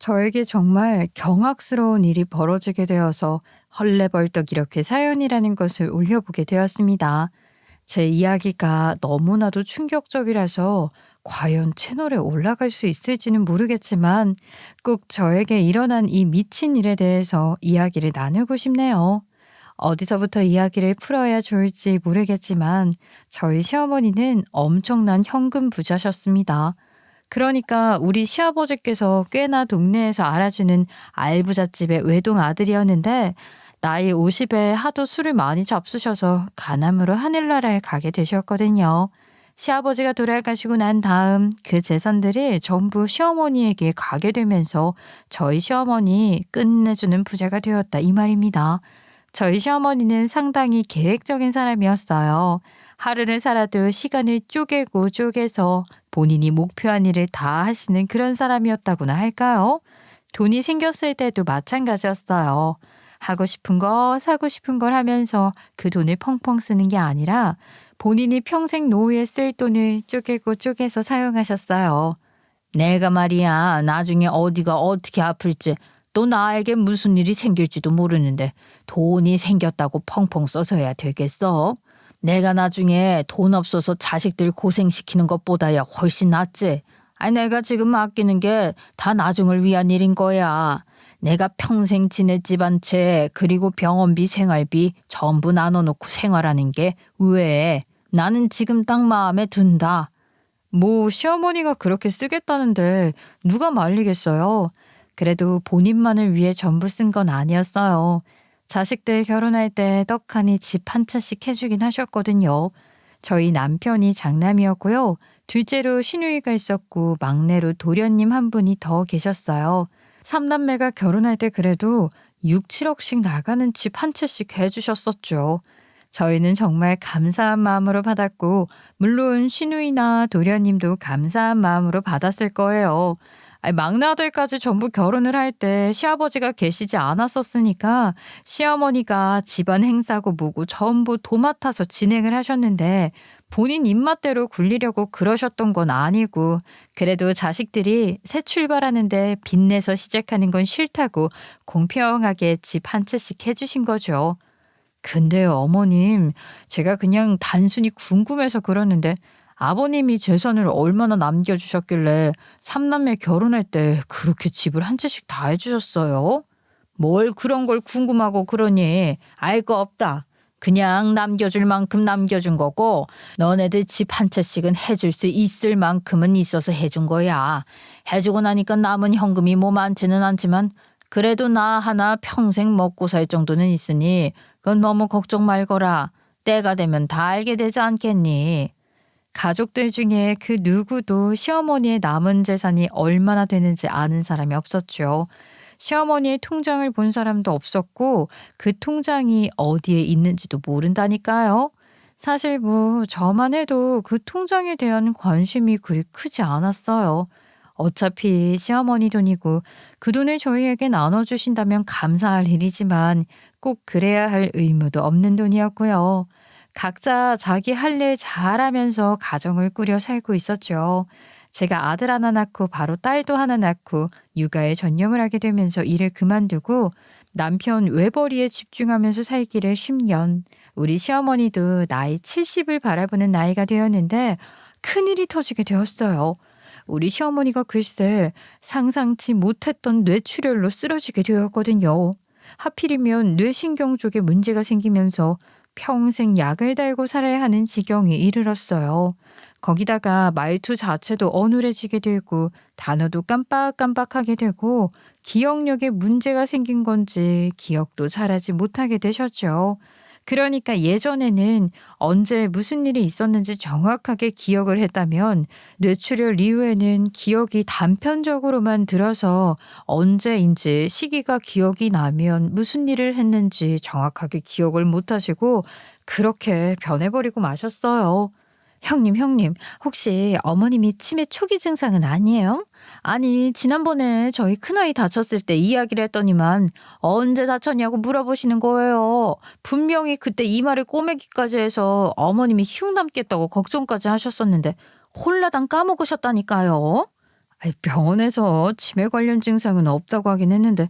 저에게 정말 경악스러운 일이 벌어지게 되어서 헐레벌떡 이렇게 사연이라는 것을 올려보게 되었습니다. 제 이야기가 너무나도 충격적이라서 과연 채널에 올라갈 수 있을지는 모르겠지만 꼭 저에게 일어난 이 미친 일에 대해서 이야기를 나누고 싶네요. 어디서부터 이야기를 풀어야 좋을지 모르겠지만 저희 시어머니는 엄청난 현금 부자셨습니다. 그러니까 우리 시아버지께서 꽤나 동네에서 알아주는 알부잣집의 외동 아들이었는데 나이 50에 하도 술을 많이 잡수셔서 간암으로 하늘나라에 가게 되셨거든요. 시아버지가 돌아가시고 난 다음 그 재산들이 전부 시어머니에게 가게 되면서 저희 시어머니 끝내주는 부자가 되었다 이 말입니다. 저희 시어머니는 상당히 계획적인 사람이었어요. 하루를 살아도 시간을 쪼개고 쪼개서 본인이 목표한 일을 다 하시는 그런 사람이었다고나 할까요? 돈이 생겼을 때도 마찬가지였어요. 하고 싶은 거, 사고 싶은 걸 하면서 그 돈을 펑펑 쓰는 게 아니라 본인이 평생 노후에 쓸 돈을 쪼개고 쪼개서 사용하셨어요. 내가 말이야, 나중에 어디가 어떻게 아플지 또 나에게 무슨 일이 생길지도 모르는데 돈이 생겼다고 펑펑 써서야 되겠어? 내가 나중에 돈 없어서 자식들 고생시키는 것보다야 훨씬 낫지. 아니, 내가 지금 아끼는 게 다 나중을 위한 일인 거야. 내가 평생 지낼 집 한 채 그리고 병원비 생활비 전부 나눠놓고 생활하는 게 왜? 나는 지금 딱 마음에 든다. 뭐 시어머니가 그렇게 쓰겠다는데 누가 말리겠어요. 그래도 본인만을 위해 전부 쓴 건 아니었어요. 자식들 결혼할 때 떡하니 집 한 채씩 해주긴 하셨거든요. 저희 남편이 장남이었고요. 둘째로 시누이가 있었고 막내로 도련님 한 분이 더 계셨어요. 삼남매가 결혼할 때 그래도 6, 7억씩 나가는 집 한 채씩 해주셨었죠. 저희는 정말 감사한 마음으로 받았고 물론 시누이나 도련님도 감사한 마음으로 받았을 거예요. 아니, 막내 아들까지 전부 결혼을 할 때 시아버지가 계시지 않았었으니까 시어머니가 집안 행사고 뭐고 전부 도맡아서 진행을 하셨는데 본인 입맛대로 굴리려고 그러셨던 건 아니고 그래도 자식들이 새 출발하는데 빚내서 시작하는 건 싫다고 공평하게 집 한 채씩 해주신 거죠. 근데요, 어머님, 제가 그냥 단순히 궁금해서 그러는데 아버님이 재산을 얼마나 남겨주셨길래 삼남매 결혼할 때 그렇게 집을 한 채씩 다 해주셨어요? 뭘 그런 걸 궁금하고 그러니? 알 거 없다. 그냥 남겨줄 만큼 남겨준 거고 너네들 집 한 채씩은 해줄 수 있을 만큼은 있어서 해준 거야. 해주고 나니까 남은 현금이 뭐 많지는 않지만 그래도 나 하나 평생 먹고 살 정도는 있으니 그건 너무 걱정 말거라. 때가 되면 다 알게 되지 않겠니? 가족들 중에 그 누구도 시어머니의 남은 재산이 얼마나 되는지 아는 사람이 없었죠. 시어머니의 통장을 본 사람도 없었고 그 통장이 어디에 있는지도 모른다니까요. 사실 뭐 저만 해도 그 통장에 대한 관심이 그리 크지 않았어요. 어차피 시어머니 돈이고 그 돈을 저희에게 나눠주신다면 감사할 일이지만 꼭 그래야 할 의무도 없는 돈이었고요. 각자 자기 할 일 잘하면서 가정을 꾸려 살고 있었죠. 제가 아들 하나 낳고 바로 딸도 하나 낳고 육아에 전념을 하게 되면서 일을 그만두고 남편 외벌이에 집중하면서 살기를 10년. 우리 시어머니도 나이 70을 바라보는 나이가 되었는데 큰일이 터지게 되었어요. 우리 시어머니가 글쎄 상상치 못했던 뇌출혈로 쓰러지게 되었거든요. 하필이면 뇌신경 쪽에 문제가 생기면서 평생 약을 달고 살아야 하는 지경에 이르렀어요. 거기다가 말투 자체도 어눌해지게 되고 단어도 깜빡깜빡하게 되고 기억력에 문제가 생긴 건지 기억도 잘하지 못하게 되셨죠. 그러니까 예전에는 언제 무슨 일이 있었는지 정확하게 기억을 했다면 뇌출혈 이후에는 기억이 단편적으로만 들어서 언제인지 시기가 기억이 나면 무슨 일을 했는지 정확하게 기억을 못하시고 그렇게 변해버리고 마셨어요. 형님, 혹시 어머님이 치매 초기 증상은 아니에요? 아니, 지난번에 저희 큰아이 다쳤을 때 이야기를 했더니만 언제 다쳤냐고 물어보시는 거예요. 분명히 그때 이마를 꼬매기까지 해서 어머님이 흉 남겠다고 걱정까지 하셨었는데 홀라당 까먹으셨다니까요. 아이, 병원에서 치매 관련 증상은 없다고 하긴 했는데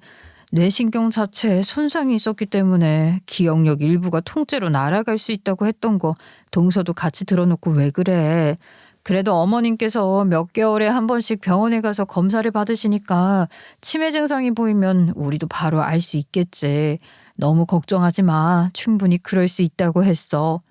뇌신경 자체에 손상이 있었기 때문에 기억력 일부가 통째로 날아갈 수 있다고 했던 거 동서도 같이 들어놓고 왜 그래? 그래도 어머님께서 몇 개월에 한 번씩 병원에 가서 검사를 받으시니까 치매 증상이 보이면 우리도 바로 알 수 있겠지. 너무 걱정하지 마. 충분히 그럴 수 있다고 했어.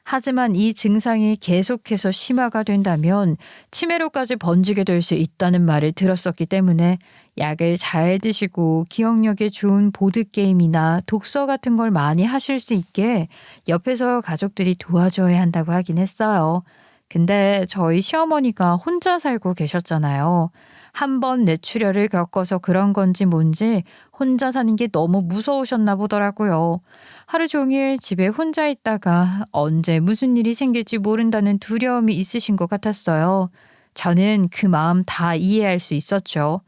하지만 이 증상이 계속해서 심화가 된다면 치매로까지 번지게 될 수 있다는 말을 들었었기 때문에 약을 잘 드시고 기억력에 좋은 보드게임이나 독서 같은 걸 많이 하실 수 있게 옆에서 가족들이 도와줘야 한다고 하긴 했어요. 근데 저희 시어머니가 혼자 살고 계셨잖아요. 한 번 뇌출혈을 겪어서 그런 건지 뭔지 혼자 사는 게 너무 무서우셨나 보더라고요. 하루 종일 집에 혼자 있다가 언제 무슨 일이 생길지 모른다는 두려움이 있으신 것 같았어요. 저는 그 마음 다 이해할 수 있었죠.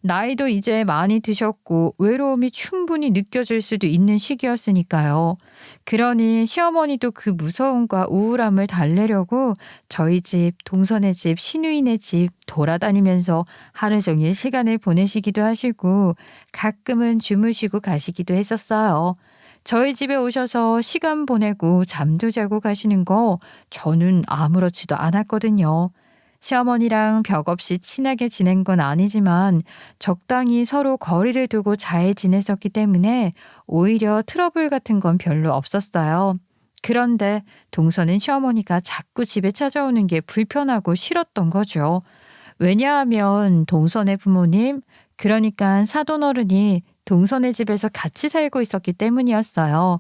나이도 이제 많이 드셨고 외로움이 충분히 느껴질 수도 있는 시기였으니까요. 그러니 시어머니도 그 무서움과 우울함을 달래려고 저희 집, 동선의 집, 시누이네 집 돌아다니면서 하루 종일 시간을 보내시기도 하시고 가끔은 주무시고 가시기도 했었어요. 저희 집에 오셔서 시간 보내고 잠도 자고 가시는 거 저는 아무렇지도 않았거든요. 시어머니랑 벽 없이 친하게 지낸 건 아니지만 적당히 서로 거리를 두고 잘 지냈었기 때문에 오히려 트러블 같은 건 별로 없었어요. 그런데 동서는 시어머니가 자꾸 집에 찾아오는 게 불편하고 싫었던 거죠. 왜냐하면 동선의 부모님, 그러니까 사돈어른이 동선의 집에서 같이 살고 있었기 때문이었어요.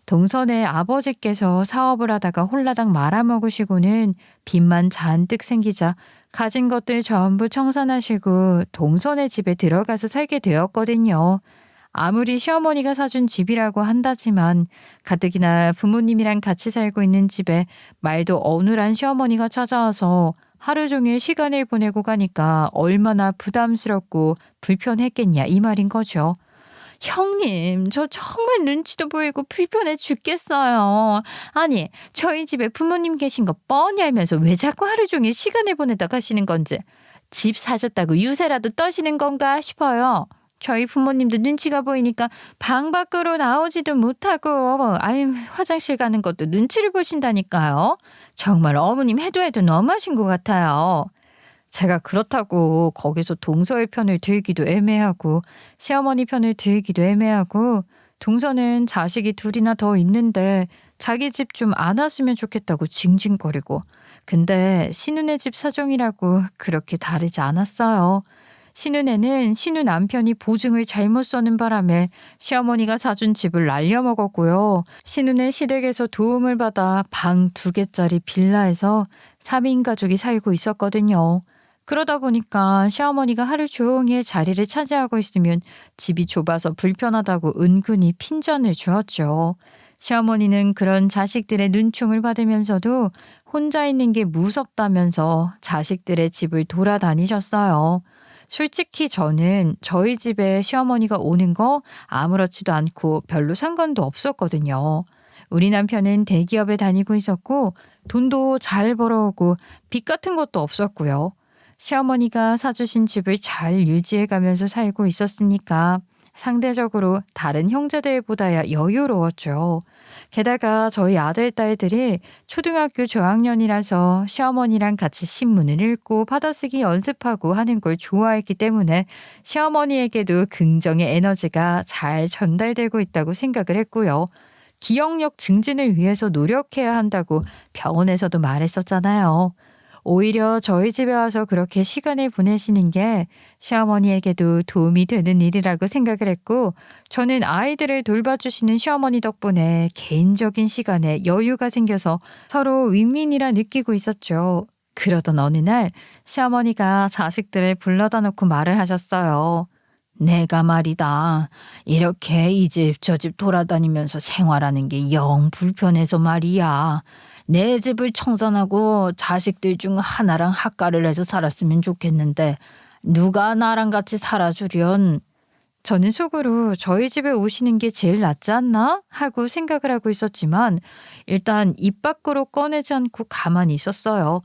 동선의 아버지께서 사업을 하다가 홀라당 말아먹으시고는 빚만 잔뜩 생기자 가진 것들 전부 청산하시고 동선의 집에 들어가서 살게 되었거든요. 아무리 시어머니가 사준 집이라고 한다지만 가뜩이나 부모님이랑 같이 살고 있는 집에 말도 어눌한 시어머니가 찾아와서 하루 종일 시간을 보내고 가니까 얼마나 부담스럽고 불편했겠냐 이 말인 거죠. 형님, 저 정말 눈치도 보이고 불편해 죽겠어요. 아니, 저희 집에 부모님 계신 거 뻔히 알면서 왜 자꾸 하루 종일 시간을 보내다 가시는 건지, 집 사셨다고 유세라도 떠시는 건가 싶어요. 저희 부모님도 눈치가 보이니까 방 밖으로 나오지도 못하고, 아유, 화장실 가는 것도 눈치를 보신다니까요. 정말 어머님 해도 너무하신 것 같아요. 제가 그렇다고 거기서 동서의 편을 들기도 애매하고 시어머니 편을 들기도 애매하고 동서는 자식이 둘이나 더 있는데 자기 집 좀 안 왔으면 좋겠다고 징징거리고 근데 신우네 집 사정이라고 그렇게 다르지 않았어요. 신우네는 신우 남편이 보증을 잘못 써는 바람에 시어머니가 사준 집을 날려먹었고요. 신우네 시댁에서 도움을 받아 방 2개짜리 빌라에서 3인 가족이 살고 있었거든요. 그러다 보니까 시어머니가 하루 종일 자리를 차지하고 있으면 집이 좁아서 불편하다고 은근히 핀잔을 주었죠. 시어머니는 그런 자식들의 눈총을 받으면서도 혼자 있는 게 무섭다면서 자식들의 집을 돌아다니셨어요. 솔직히 저는 저희 집에 시어머니가 오는 거 아무렇지도 않고 별로 상관도 없었거든요. 우리 남편은 대기업에 다니고 있었고 돈도 잘 벌어오고 빚 같은 것도 없었고요. 시어머니가 사주신 집을 잘 유지해가면서 살고 있었으니까 상대적으로 다른 형제들보다야 여유로웠죠. 게다가 저희 아들, 딸들이 초등학교 저학년이라서 시어머니랑 같이 신문을 읽고 받아쓰기 연습하고 하는 걸 좋아했기 때문에 시어머니에게도 긍정의 에너지가 잘 전달되고 있다고 생각을 했고요. 기억력 증진을 위해서 노력해야 한다고 병원에서도 말했었잖아요. 오히려 저희 집에 와서 그렇게 시간을 보내시는 게 시어머니에게도 도움이 되는 일이라고 생각을 했고 저는 아이들을 돌봐주시는 시어머니 덕분에 개인적인 시간에 여유가 생겨서 서로 윈윈이라 느끼고 있었죠. 그러던 어느 날 시어머니가 자식들을 불러다 놓고 말을 하셨어요. 내가 말이다. 이렇게 이 집 저 집 돌아다니면서 생활하는 게 영 불편해서 말이야. 내 집을 청산하고 자식들 중 하나랑 합가를 해서 살았으면 좋겠는데 누가 나랑 같이 살아주련? 저는 속으로 저희 집에 오시는 게 제일 낫지 않나? 하고 생각을 하고 있었지만 일단 입 밖으로 꺼내지 않고 가만히 있었어요.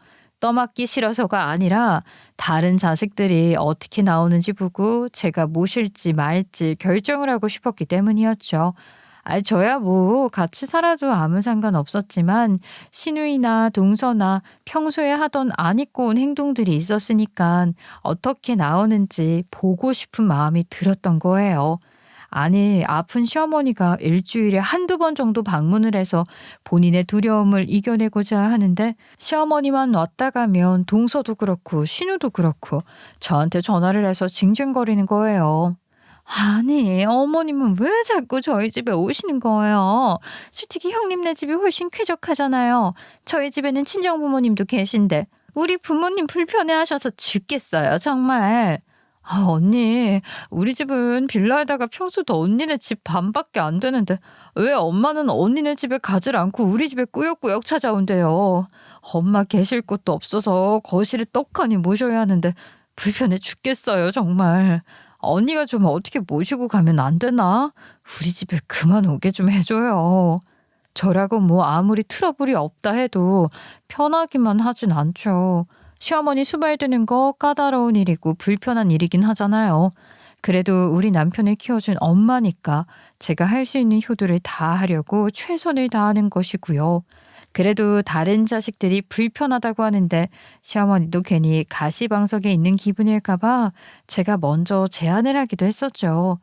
떠맡기 싫어서가 아니라 다른 자식들이 어떻게 나오는지 보고 제가 모실지 말지 결정을 하고 싶었기 때문이었죠. 저야 뭐 같이 살아도 아무 상관 없었지만 시누이나 동서나 평소에 하던 안 입고 온 행동들이 있었으니까 어떻게 나오는지 보고 싶은 마음이 들었던 거예요. 아니, 아픈 시어머니가 일주일에 한두 번 정도 방문을 해서 본인의 두려움을 이겨내고자 하는데 시어머니만 왔다 가면 동서도 그렇고 신우도 그렇고 저한테 전화를 해서 징징거리는 거예요. 아니, 어머님은 왜 자꾸 저희 집에 오시는 거예요? 솔직히 형님네 집이 훨씬 쾌적하잖아요. 저희 집에는 친정 부모님도 계신데 우리 부모님 불편해하셔서 죽겠어요, 정말. 언니, 우리 집은 빌라에다가 평수도 언니네 집 반밖에 안 되는데 왜 엄마는 언니네 집에 가질 않고 우리 집에 꾸역꾸역 찾아온대요. 엄마 계실 곳도 없어서 거실에 떡하니 모셔야 하는데 불편해 죽겠어요, 정말. 언니가 좀 어떻게 모시고 가면 안 되나? 우리 집에 그만 오게 좀 해줘요. 저라고 뭐 아무리 트러블이 없다 해도 편하기만 하진 않죠. 시어머니 수발드는 거 까다로운 일이고 불편한 일이긴 하잖아요. 그래도 우리 남편을 키워준 엄마니까 제가 할 수 있는 효도를 다 하려고 최선을 다하는 것이고요. 그래도 다른 자식들이 불편하다고 하는데 시어머니도 괜히 가시방석에 있는 기분일까봐 제가 먼저 제안을 하기도 했었죠.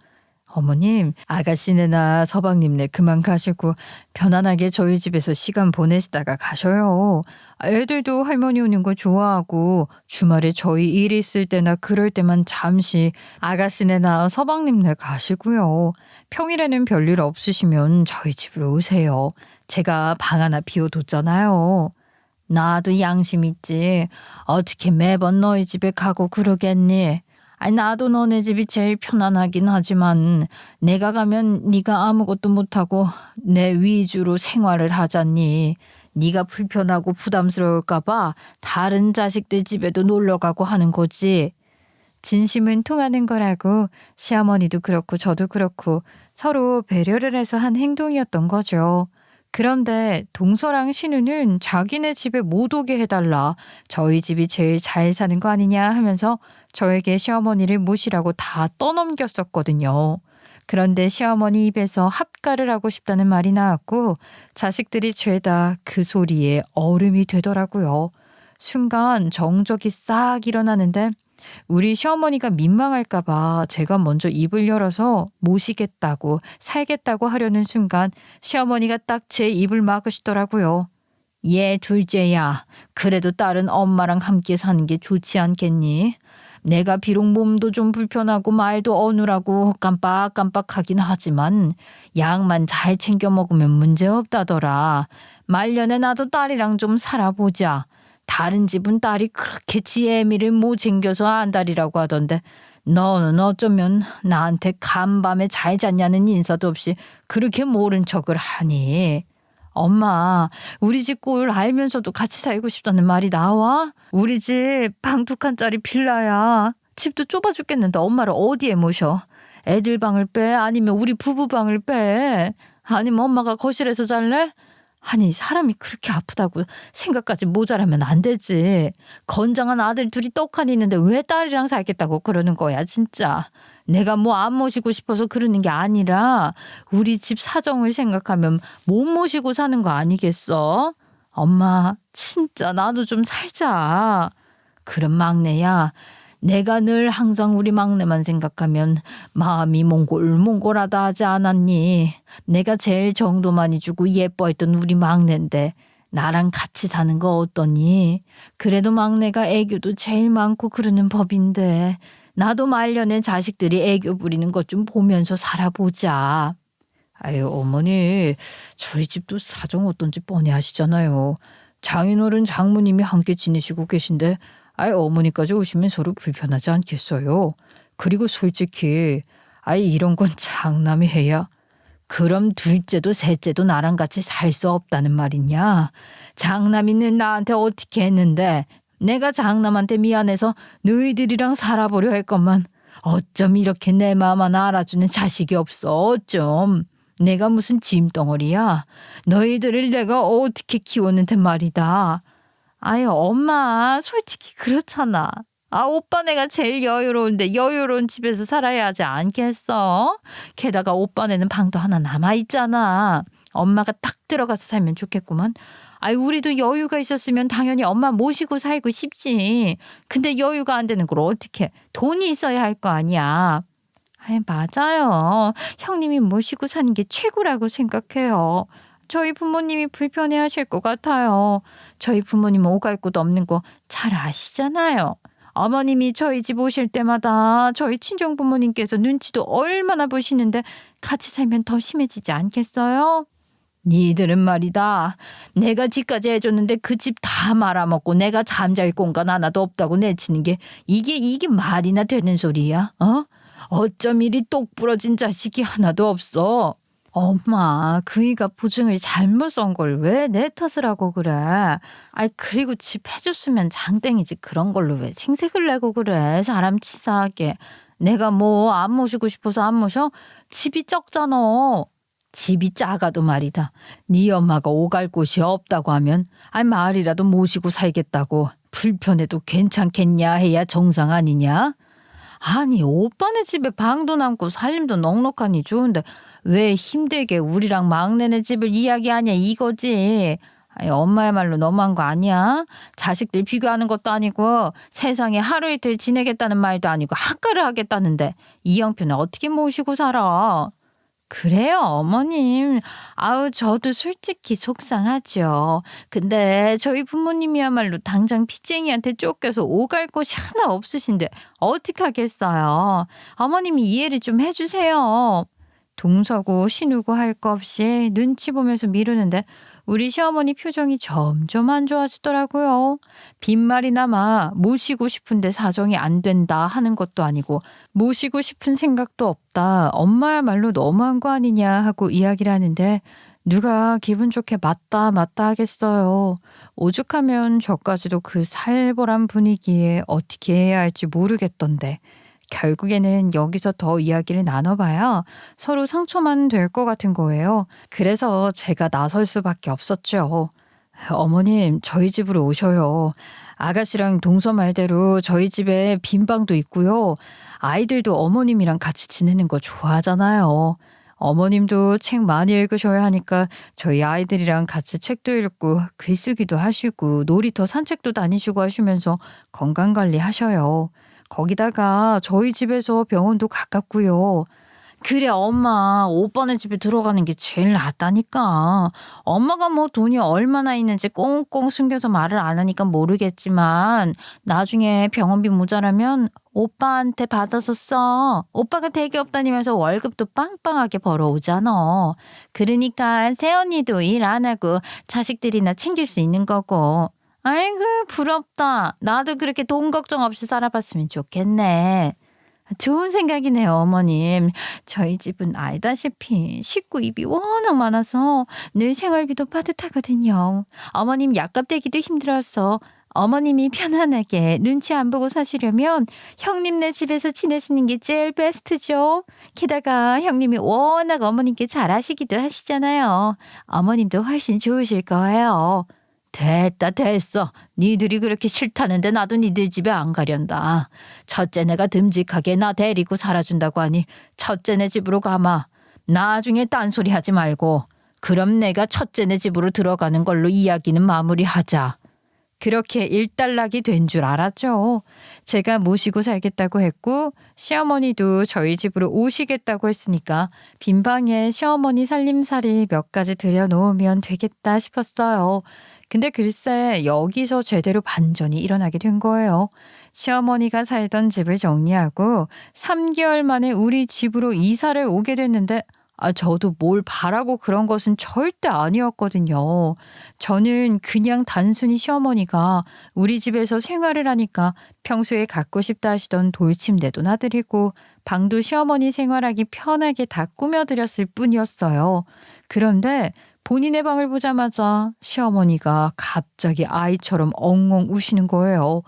어머님, 아가씨네나 서방님네 그만 가시고 편안하게 저희 집에서 시간 보내시다가 가셔요. 애들도 할머니 오는 거 좋아하고 주말에 저희 일 있을 때나 그럴 때만 잠시 아가씨네나 서방님네 가시고요. 평일에는 별일 없으시면 저희 집으로 오세요. 제가 방 하나 비워뒀잖아요. 나도 양심 있지. 어떻게 매번 너희 집에 가고 그러겠니? 나도 너네 집이 제일 편안하긴 하지만 내가 가면 네가 아무것도 못하고 내 위주로 생활을 하잖니. 네가 불편하고 부담스러울까 봐 다른 자식들 집에도 놀러 가고 하는 거지. 진심은 통하는 거라고 시어머니도 그렇고 저도 그렇고 서로 배려를 해서 한 행동이었던 거죠. 그런데 동서랑 신우는 자기네 집에 못 오게 해달라. 저희 집이 제일 잘 사는 거 아니냐 하면서 저에게 시어머니를 모시라고 다 떠넘겼었거든요. 그런데 시어머니 입에서 합가를 하고 싶다는 말이 나왔고 자식들이 죄다 그 소리에 얼음이 되더라고요. 순간 정적이 싹 일어나는데 우리 시어머니가 민망할까 봐 제가 먼저 입을 열어서 모시겠다고 살겠다고 하려는 순간 시어머니가 딱 제 입을 막으시더라고요. 얘 둘째야, 그래도 딸은 엄마랑 함께 사는 게 좋지 않겠니? 내가 비록 몸도 좀 불편하고 말도 어눌하고 깜빡깜빡하긴 하지만 약만 잘 챙겨 먹으면 문제없다더라. 말년에 나도 딸이랑 좀 살아보자. 다른 집은 딸이 그렇게 지 애미를 못 챙겨서 안달이라고 하던데 너는 어쩌면 나한테 간밤에 잘 잤냐는 인사도 없이 그렇게 모른 척을 하니. 엄마, 우리 집 꼴 알면서도 같이 살고 싶다는 말이 나와? 우리 집 방 2칸짜리 빌라야. 집도 좁아 죽겠는데 엄마를 어디에 모셔? 애들 방을 빼? 아니면 우리 부부 방을 빼? 아니면 엄마가 거실에서 잘래? 아니, 사람이 그렇게 아프다고 생각까지 모자라면 안 되지. 건장한 아들 둘이 떡하니 있는데 왜 딸이랑 살겠다고 그러는 거야, 진짜. 내가 뭐 안 모시고 싶어서 그러는 게 아니라 우리 집 사정을 생각하면 못 모시고 사는 거 아니겠어? 엄마, 진짜 나도 좀 살자. 그럼 막내야, 내가 늘 항상 우리 막내만 생각하면 마음이 몽골몽골하다 하지 않았니? 내가 제일 정도 많이 주고 예뻐했던 우리 막내인데 나랑 같이 사는 거 어떠니? 그래도 막내가 애교도 제일 많고 그러는 법인데 나도 말년에 자식들이 애교 부리는 것 좀 보면서 살아보자. 아유, 어머니, 저희 집도 사정 어떤지 뻔히 아시잖아요. 장인어른 장모님이 함께 지내시고 계신데 어머니까지 오시면 서로 불편하지 않겠어요? 그리고 솔직히 이런 건 장남이 해야. 그럼 둘째도 셋째도 나랑 같이 살 수 없다는 말이냐? 장남이는 나한테 어떻게 했는데 내가 장남한테 미안해서 너희들이랑 살아보려 했건만 어쩜 이렇게 내 마음 하나 알아주는 자식이 없어. 어쩜. 내가 무슨 짐덩어리야? 너희들을 내가 어떻게 키웠는데 말이다. 아이, 엄마, 솔직히 그렇잖아. 오빠네가 제일 여유로운데 여유로운 집에서 살아야 하지 않겠어? 게다가 오빠네는 방도 하나 남아있잖아. 엄마가 딱 들어가서 살면 좋겠구만. 우리도 여유가 있었으면 당연히 엄마 모시고 살고 싶지. 근데 여유가 안 되는 걸 어떻게, 돈이 있어야 할 거 아니야. 맞아요. 형님이 모시고 사는 게 최고라고 생각해요. 저희 부모님이 불편해하실 것 같아요. 저희 부모님은 오갈 곳 없는 거 잘 아시잖아요. 어머님이 저희 집 오실 때마다 저희 친정 부모님께서 눈치도 얼마나 보시는데 같이 살면 더 심해지지 않겠어요? 니들은 말이다. 내가 집까지 해줬는데 그 집 다 말아먹고 내가 잠잘 공간 하나도 없다고 내치는 게 이게 말이나 되는 소리야? 어쩜 이리 똑 부러진 자식이 하나도 없어. 엄마, 그이가 보증을 잘못 쓴 걸 왜 내 탓을 하고 그래? 그리고 집 해줬으면 장땡이지 그런 걸로 왜 생색을 내고 그래? 사람 치사하게. 내가 뭐 안 모시고 싶어서 안 모셔? 집이 적잖아. 집이 작아도 말이다. 네 엄마가 오갈 곳이 없다고 하면 말이라도 모시고 살겠다고 불편해도 괜찮겠냐 해야 정상 아니냐? 오빠네 집에 방도 남고 살림도 넉넉하니 좋은데 왜 힘들게 우리랑 막내네 집을 이야기하냐 이거지. 엄마야말로 너무한 거 아니야? 자식들 비교하는 것도 아니고 세상에 하루 이틀 지내겠다는 말도 아니고 학가를 하겠다는데 이 형편을 어떻게 모시고 살아? 그래요, 어머님. 저도 솔직히 속상하죠. 근데 저희 부모님이야말로 당장 빚쟁이한테 쫓겨서 오갈 곳이 하나 없으신데 어떡하겠어요. 어머님이 이해를 좀 해주세요. 동서고 시누고 할 거 없이 눈치 보면서 미루는데 우리 시어머니 표정이 점점 안 좋아지더라고요. 빈말이 남아 모시고 싶은데 사정이 안 된다 하는 것도 아니고 모시고 싶은 생각도 없다. 엄마야말로 너무한 거 아니냐 하고 이야기를 하는데 누가 기분 좋게 맞다 하겠어요. 오죽하면 저까지도 그 살벌한 분위기에 어떻게 해야 할지 모르겠던데. 결국에는 여기서 더 이야기를 나눠봐야 서로 상처만 될 것 같은 거예요. 그래서 제가 나설 수밖에 없었죠. 어머님, 저희 집으로 오셔요. 아가씨랑 동서 말대로 저희 집에 빈 방도 있고요. 아이들도 어머님이랑 같이 지내는 거 좋아하잖아요. 어머님도 책 많이 읽으셔야 하니까 저희 아이들이랑 같이 책도 읽고 글쓰기도 하시고 놀이터 산책도 다니시고 하시면서 건강관리 하셔요. 거기다가 저희 집에서 병원도 가깝고요. 그래, 엄마, 오빠네 집에 들어가는 게 제일 낫다니까. 엄마가 뭐 돈이 얼마나 있는지 꽁꽁 숨겨서 말을 안 하니까 모르겠지만 나중에 병원비 모자라면 오빠한테 받아서 써. 오빠가 대기업 다니면서 월급도 빵빵하게 벌어오잖아. 그러니까 새언니도 일 안 하고 자식들이나 챙길 수 있는 거고. 아이고, 부럽다. 나도 그렇게 돈 걱정 없이 살아봤으면 좋겠네. 좋은 생각이네요, 어머님. 저희 집은 알다시피 식구 입이 워낙 많아서 늘 생활비도 빠듯하거든요. 어머님 약값대기도 힘들어서 어머님이 편안하게 눈치 안 보고 사시려면 형님네 집에서 지내시는 게 제일 베스트죠. 게다가 형님이 워낙 어머님께 잘하시기도 하시잖아요. 어머님도 훨씬 좋으실 거예요. 됐어. 니들이 그렇게 싫다는데 나도 니들 집에 안 가련다. 첫째네가 듬직하게 나 데리고 살아준다고 하니 첫째네 집으로 가마. 나중에 딴소리 하지 말고. 그럼 내가 첫째네 집으로 들어가는 걸로 이야기는 마무리하자. 그렇게 일단락이 된 줄 알았죠. 제가 모시고 살겠다고 했고 시어머니도 저희 집으로 오시겠다고 했으니까 빈 방에 시어머니 살림살이 몇 가지 들여놓으면 되겠다 싶었어요. 근데 글쎄 여기서 제대로 반전이 일어나게 된 거예요. 시어머니가 살던 집을 정리하고 3개월 만에 우리 집으로 이사를 오게 됐는데 저도 뭘 바라고 그런 것은 절대 아니었거든요. 저는 그냥 단순히 시어머니가 우리 집에서 생활을 하니까 평소에 갖고 싶다 하시던 돌침대도 놔드리고 방도 시어머니 생활하기 편하게 다 꾸며드렸을 뿐이었어요. 그런데 본인의 방을 보자마자 시어머니가 갑자기 아이처럼 엉엉 우시는 거예요.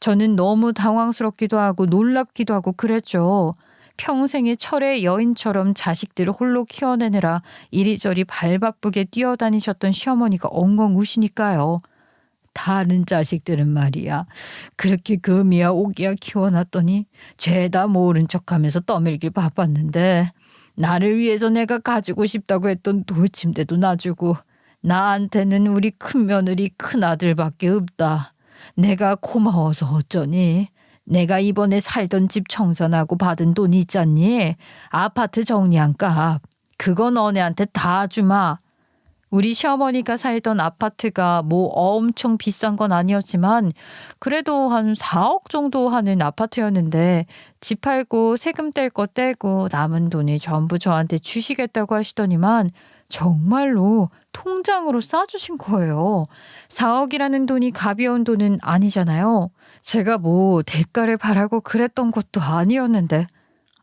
저는 너무 당황스럽기도 하고 놀랍기도 하고 그랬죠. 평생의 철의 여인처럼 자식들을 홀로 키워내느라 이리저리 발바쁘게 뛰어다니셨던 시어머니가 엉엉 우시니까요. 다른 자식들은 말이야. 그렇게 금이야 오기야 키워놨더니 죄다 모른 척하면서 떠밀길 바빴는데 나를 위해서 내가 가지고 싶다고 했던 돌침대도 놔주고 나한테는 우리 큰며느리 큰아들밖에 없다. 내가 고마워서 어쩌니? 내가 이번에 살던 집 청산하고 받은 돈 있잖니? 아파트 정리한 값. 그거 너네한테 다 주마. 우리 시어머니가 살던 아파트가 뭐 엄청 비싼 건 아니었지만 그래도 한 4억 정도 하는 아파트였는데 집 팔고 세금 뗄 거 떼고 남은 돈을 전부 저한테 주시겠다고 하시더니만 정말로 통장으로 싸주신 거예요. 4억이라는 돈이 가벼운 돈은 아니잖아요. 제가 뭐 대가를 바라고 그랬던 것도 아니었는데.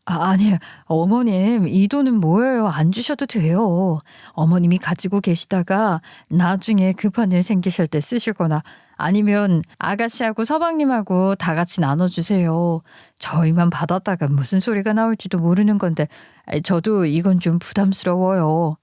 아니에요. 어머님, 이 돈은 뭐예요? 안 주셔도 돼요. 어머님이 가지고 계시다가 나중에 급한 일 생기실 때 쓰시거나 아니면 아가씨하고 서방님하고 다 같이 나눠주세요. 저희만 받았다가 무슨 소리가 나올지도 모르는 건데 저도 이건 좀 부담스러워요.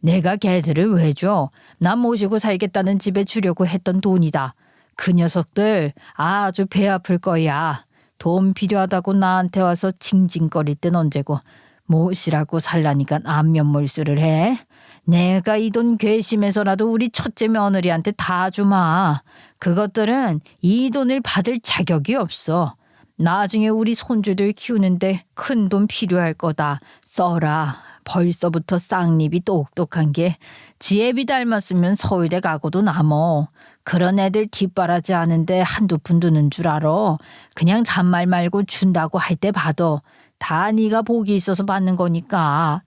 내가 걔들을 왜 줘? 난 모시고 살겠다는 집에 주려고 했던 돈이다. 그 녀석들 아주 배 아플 거야. 돈 필요하다고 나한테 와서 징징거릴 땐 언제고 모시라고 살라니까 안면몰수를 해. 내가 이 돈 괘씸해서라도 우리 첫째 며느리한테 다 주마. 그것들은 이 돈을 받을 자격이 없어. 나중에 우리 손주들 키우는데 큰 돈 필요할 거다. 써라. 벌써부터 쌍립이 똑똑한 게 지혜비 닮았으면 서울대 가고도 남어. 그런 애들 뒷바라지 하는데 한두 푼 드는 줄 알아. 그냥 잔말 말고 준다고 할 때 봐도 다 네가 복이 있어서 받는 거니까.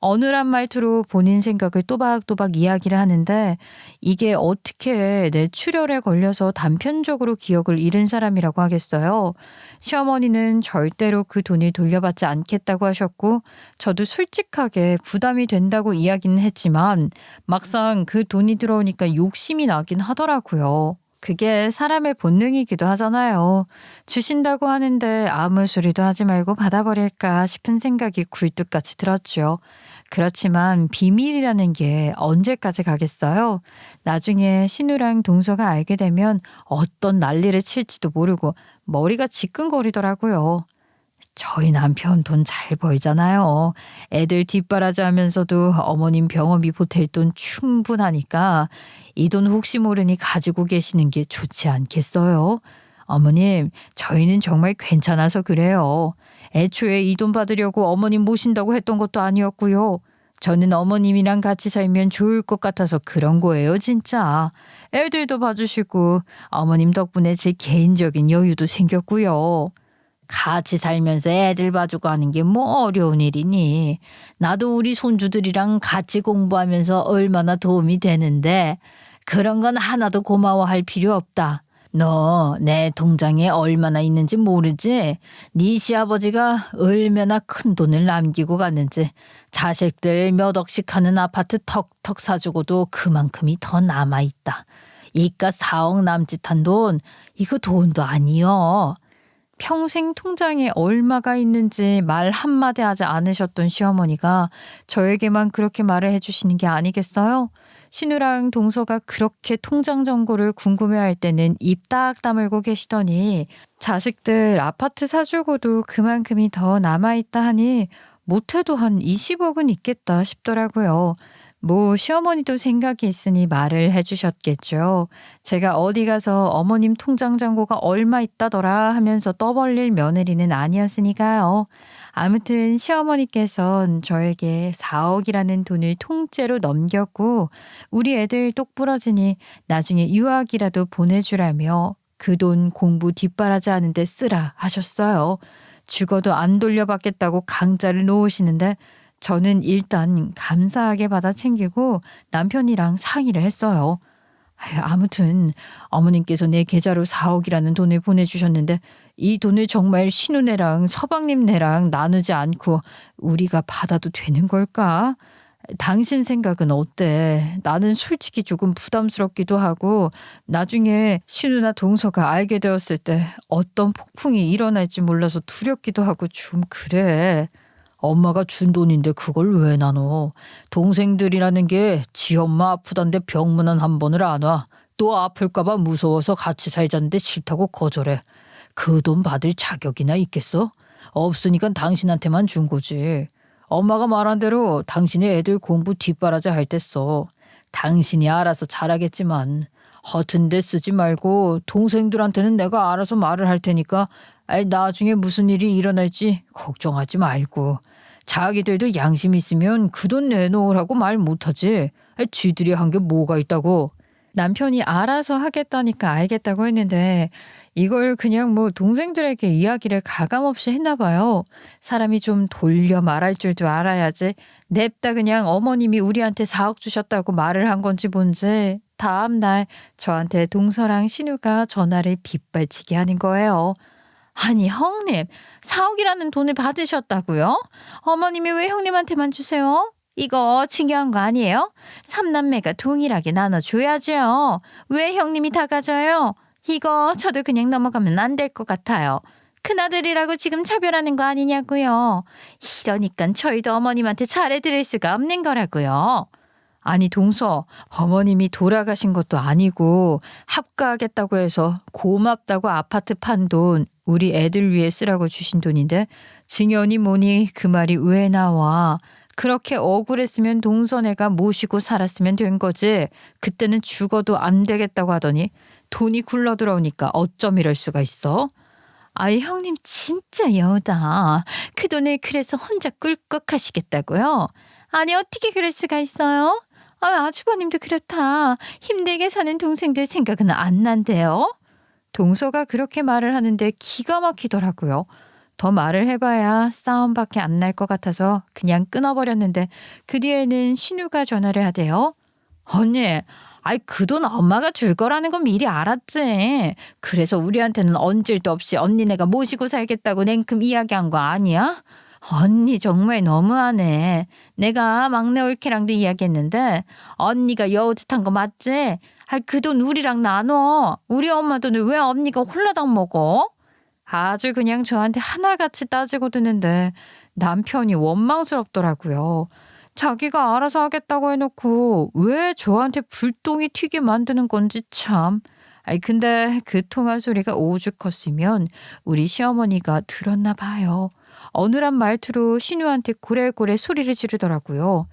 어눌한 말투로 본인 생각을 또박또박 이야기를 하는데 이게 어떻게 뇌출혈에 걸려서 단편적으로 기억을 잃은 사람이라고 하겠어요. 시어머니는 절대로 그 돈을 돌려받지 않겠다고 하셨고 저도 솔직하게 부담이 된다고 이야기는 했지만 막상 그 돈이 들어오니까 욕심이 나긴 하더라고요. 그게 사람의 본능이기도 하잖아요. 주신다고 하는데 아무 소리도 하지 말고 받아버릴까 싶은 생각이 굴뚝같이 들었죠. 그렇지만 비밀이라는 게 언제까지 가겠어요? 나중에 신우랑 동서가 알게 되면 어떤 난리를 칠지도 모르고 머리가 지끈거리더라고요. 저희 남편 돈 잘 벌잖아요. 애들 뒷바라지 하면서도 어머님 병원비 보탤 돈 충분하니까 이 돈 혹시 모르니 가지고 계시는 게 좋지 않겠어요? 어머님, 저희는 정말 괜찮아서 그래요. 애초에 이 돈 받으려고 어머님 모신다고 했던 것도 아니었고요. 저는 어머님이랑 같이 살면 좋을 것 같아서 그런 거예요, 진짜. 애들도 봐주시고 어머님 덕분에 제 개인적인 여유도 생겼고요. 같이 살면서 애들 봐주고 하는 게 뭐 어려운 일이니. 나도 우리 손주들이랑 같이 공부하면서 얼마나 도움이 되는데 그런 건 하나도 고마워할 필요 없다. 너 내 통장에 얼마나 있는지 모르지? 네 시아버지가 얼마나 큰 돈을 남기고 갔는지. 자식들 몇 억씩 하는 아파트 턱턱 사주고도 그만큼이 더 남아있다. 이깟 4억 남짓한 돈, 이거 돈도 아니여. 평생 통장에 얼마가 있는지 말 한마디 하지 않으셨던 시어머니가 저에게만 그렇게 말을 해주시는 게 아니겠어요? 신우랑 동서가 그렇게 통장 정보를 궁금해할 때는 입 딱 다물고 계시더니 자식들 아파트 사주고도 그만큼이 더 남아있다 하니 못해도 한 20억은 있겠다 싶더라고요. 뭐 시어머니도 생각이 있으니 말을 해주셨겠죠. 제가 어디 가서 어머님 통장 잔고가 얼마 있다더라 하면서 떠벌릴 며느리는 아니었으니까요. 아무튼 시어머니께선 저에게 4억이라는 돈을 통째로 넘겼고 우리 애들 똑부러지니 나중에 유학이라도 보내주라며 그 돈 공부 뒷바라지 하는데 쓰라 하셨어요. 죽어도 안 돌려받겠다고 강짜를 놓으시는데 저는 일단 감사하게 받아 챙기고 남편이랑 상의를 했어요. 아무튼 어머님께서 내 계좌로 4억이라는 돈을 보내주셨는데 이 돈을 정말 신우네랑 서방님네랑 나누지 않고 우리가 받아도 되는 걸까? 당신 생각은 어때? 나는 솔직히 조금 부담스럽기도 하고 나중에 신우나 동서가 알게 되었을 때 어떤 폭풍이 일어날지 몰라서 두렵기도 하고 좀 그래. 엄마가 준 돈인데 그걸 왜 나눠? 동생들이라는 게 지 엄마 아프단데 병문안 한 번을 안 와. 또 아플까봐 무서워서 같이 살자는데 싫다고 거절해. 그 돈 받을 자격이나 있겠어? 없으니까 당신한테만 준 거지. 엄마가 말한 대로 당신이 애들 공부 뒷바라지 할 때 써. 당신이 알아서 잘하겠지만 허튼 데 쓰지 말고 동생들한테는 내가 알아서 말을 할 테니까 나중에 무슨 일이 일어날지 걱정하지 말고. 자기들도 양심 있으면 그 돈 내놓으라고 말 못하지. 쥐들이 한 게 뭐가 있다고. 남편이 알아서 하겠다니까 알겠다고 했는데 이걸 그냥 뭐 동생들에게 이야기를 가감없이 했나 봐요. 사람이 좀 돌려 말할 줄도 알아야지. 냅다 그냥 어머님이 우리한테 4억 주셨다고 말을 한 건지 뭔지 다음날 저한테 동서랑 신우가 전화를 빗발치게 하는 거예요. 아니 형님 4억이라는 돈을 받으셨다고요? 어머님이 왜 형님한테만 주세요? 이거 징계한 거 아니에요? 삼남매가 동일하게 나눠줘야죠. 왜 형님이 다 가져요? 이거 저도 그냥 넘어가면 안 될 것 같아요. 큰아들이라고 지금 차별하는 거 아니냐고요. 이러니까 저희도 어머님한테 잘해드릴 수가 없는 거라고요. 아니 동서, 어머님이 돌아가신 것도 아니고 합가하겠다고 해서 고맙다고 아파트 판 돈 우리 애들 위해 쓰라고 주신 돈인데 증여니 뭐니 그 말이 왜 나와. 그렇게 억울했으면 동서네가 모시고 살았으면 된 거지. 그때는 죽어도 안 되겠다고 하더니 돈이 굴러들어오니까 어쩜 이럴 수가 있어? 아이 형님 진짜 여우다. 그 돈을 그래서 혼자 꿀꺽 하시겠다고요? 아니 어떻게 그럴 수가 있어요? 아주버님도 그렇다. 힘들게 사는 동생들 생각은 안 난대요. 동서가 그렇게 말을 하는데 기가 막히더라고요. 더 말을 해봐야 싸움밖에 안 날 것 같아서 그냥 끊어버렸는데 그 뒤에는 신우가 전화를 하대요. 언니, 그 돈 엄마가 줄 거라는 건 미리 알았지. 그래서 우리한테는 얹을 데 없이 언니네가 모시고 살겠다고 냉큼 이야기한 거 아니야? 언니 정말 너무하네. 내가 막내 올케랑도 이야기했는데 언니가 여우짓한 거 맞지? 그 돈 우리랑 나눠. 우리 엄마 돈을 왜 언니가 홀라당 먹어? 아주 그냥 저한테 하나같이 따지고 드는데 남편이 원망스럽더라고요. 자기가 알아서 하겠다고 해놓고 왜 저한테 불똥이 튀게 만드는 건지 참. 근데 그 통한 소리가 오죽 컸으면 우리 시어머니가 들었나 봐요. 어눌한 말투로 신우한테 고래고래 소리를 지르더라고요.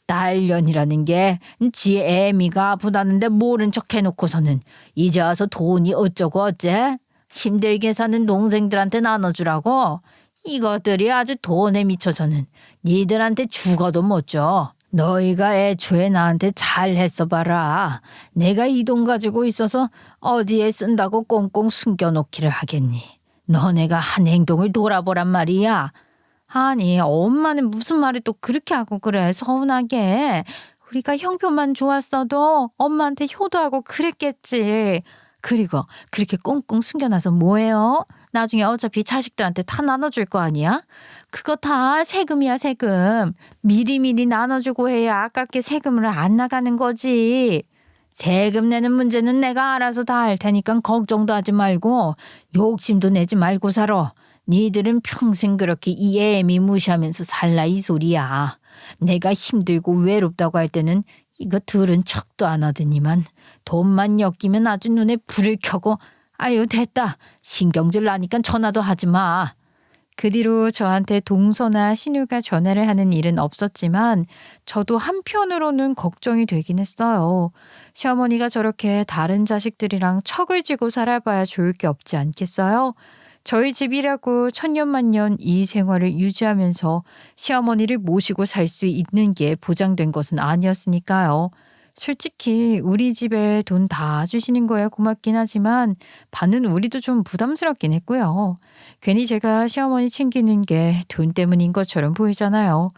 딸년이라는 게 지 애미가 아프다는데 모른 척 해놓고서는 이제 와서 돈이 어쩌고 어째? 힘들게 사는 동생들한테 나눠주라고? 이것들이 아주 돈에 미쳐서는 니들한테 죽어도 못 줘. 너희가 애초에 나한테 잘했어 봐라. 내가 이 돈 가지고 있어서 어디에 쓴다고 꽁꽁 숨겨놓기를 하겠니. 너네가 한 행동을 돌아보란 말이야. 아니 엄마는 무슨 말을 또 그렇게 하고 그래 서운하게. 우리가 형편만 좋았어도 엄마한테 효도하고 그랬겠지. 그리고 그렇게 꽁꽁 숨겨놔서 뭐해요? 나중에 어차피 자식들한테 다 나눠줄 거 아니야? 그거 다 세금이야 세금. 미리미리 나눠주고 해야 아깝게 세금을 안 나가는 거지. 세금 내는 문제는 내가 알아서 다 할 테니까 걱정도 하지 말고 욕심도 내지 말고 살아. 니들은 평생 그렇게 이 애미 무시하면서 살라 이 소리야. 내가 힘들고 외롭다고 할 때는 이거 들은 척도 안 하더니만 돈만 엮이면 아주 눈에 불을 켜고 아유 됐다. 신경질 나니까 전화도 하지 마. 그 뒤로 저한테 동서나 신우가 전화를 하는 일은 없었지만 저도 한편으로는 걱정이 되긴 했어요. 시어머니가 저렇게 다른 자식들이랑 척을 쥐고 살아봐야 좋을 게 없지 않겠어요? 저희 집이라고 천년만년 이 생활을 유지하면서 시어머니를 모시고 살 수 있는 게 보장된 것은 아니었으니까요. 솔직히 우리 집에 돈 다 주시는 거야 고맙긴 하지만 반은 우리도 좀 부담스럽긴 했고요. 괜히 제가 시어머니 챙기는 게 돈 때문인 것처럼 보이잖아요.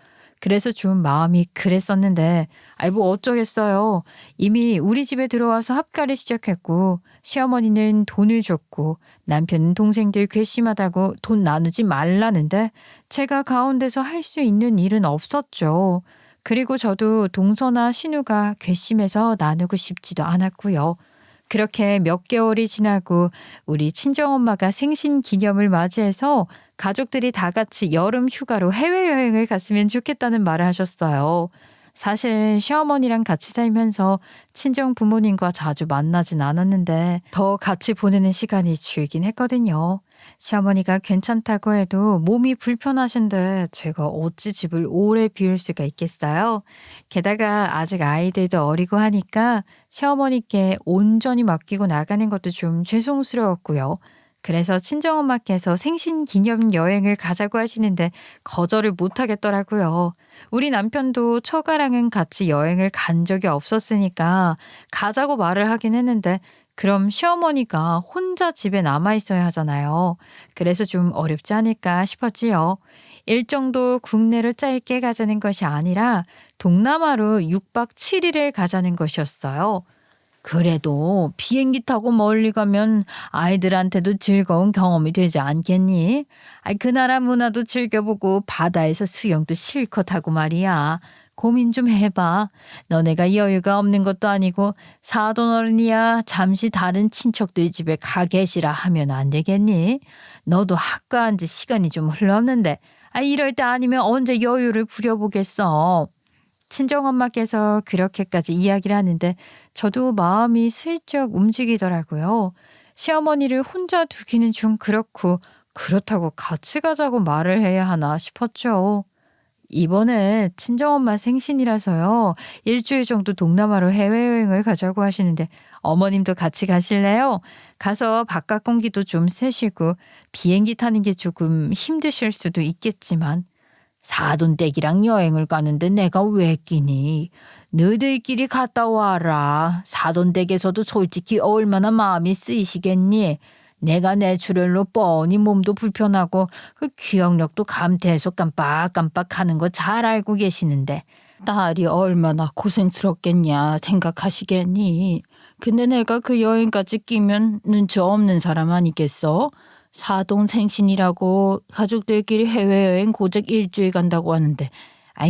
그래서 좀 마음이 그랬었는데 뭐 어쩌겠어요. 이미 우리 집에 들어와서 합가를 시작했고 시어머니는 돈을 줬고 남편은 동생들 괘씸하다고 돈 나누지 말라는데 제가 가운데서 할 수 있는 일은 없었죠. 그리고 저도 동서나 신우가 괘씸해서 나누고 싶지도 않았고요. 그렇게 몇 개월이 지나고 우리 친정엄마가 생신 기념을 맞이해서 가족들이 다 같이 여름 휴가로 해외여행을 갔으면 좋겠다는 말을 하셨어요. 사실 시어머니랑 같이 살면서 친정 부모님과 자주 만나진 않았는데 더 같이 보내는 시간이 줄긴 했거든요. 시어머니가 괜찮다고 해도 몸이 불편하신데 제가 어찌 집을 오래 비울 수가 있겠어요? 게다가 아직 아이들도 어리고 하니까 시어머니께 온전히 맡기고 나가는 것도 좀 죄송스러웠고요. 그래서 친정엄마께서 생신 기념 여행을 가자고 하시는데 거절을 못 하겠더라고요. 우리 남편도 처가랑은 같이 여행을 간 적이 없었으니까 가자고 말을 하긴 했는데 그럼 시어머니가 혼자 집에 남아 있어야 하잖아요. 그래서 좀 어렵지 않을까 싶었지요. 일정도 국내로 짧게 가자는 것이 아니라 동남아로 6박 7일을 가자는 것이었어요. 그래도 비행기 타고 멀리 가면 아이들한테도 즐거운 경험이 되지 않겠니? 그 나라 문화도 즐겨보고 바다에서 수영도 실컷 하고 말이야. 고민 좀 해봐. 너네가 여유가 없는 것도 아니고 사돈 어른이야 잠시 다른 친척들 집에 가 계시라 하면 안 되겠니? 너도 학과한 지 시간이 좀 흘렀는데 이럴 때 아니면 언제 여유를 부려보겠어. 친정엄마께서 그렇게까지 이야기를 하는데 저도 마음이 슬쩍 움직이더라고요. 시어머니를 혼자 두기는 좀 그렇고 그렇다고 같이 가자고 말을 해야 하나 싶었죠. 이번에 친정엄마 생신이라서요. 일주일 정도 동남아로 해외여행을 가자고 하시는데 어머님도 같이 가실래요? 가서 바깥 공기도 좀 쐬시고 비행기 타는 게 조금 힘드실 수도 있겠지만 사돈댁이랑 여행을 가는데 내가 왜 끼니? 너희들끼리 갔다 와라. 사돈댁에서도 솔직히 얼마나 마음이 쓰이시겠니? 내가 내추럴로 뻔히 몸도 불편하고 그 기억력도 감퇴해서 깜빡깜빡하는 거 잘 알고 계시는데 딸이 얼마나 고생스럽겠냐 생각하시겠니? 근데 내가 그 여행까지 끼면 눈치 없는 사람 아니겠어? 사돈 생신이라고 가족들끼리 해외여행 고작 일주일 간다고 하는데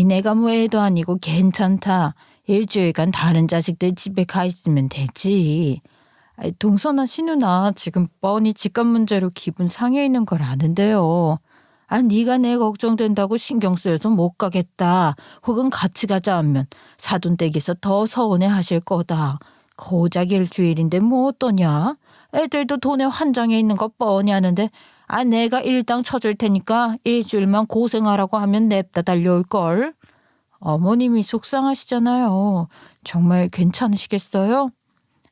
내가 뭐 애도 아니고 괜찮다. 일주일간 다른 자식들 집에 가 있으면 되지. 동서나 신우나 지금 뻔히 집값 문제로 기분 상해 있는 걸 아는데요. 네가 내 걱정된다고 신경 쓰여서 못 가겠다. 혹은 같이 가자 하면 사돈댁에서 더 서운해 하실 거다. 고작 일주일인데 뭐 어떠냐? 애들도 돈에 환장해 있는 거 뻔히 아는데 내가 일당 쳐줄 테니까 일주일만 고생하라고 하면 냅다 달려올걸. 어머님이 속상하시잖아요. 정말 괜찮으시겠어요?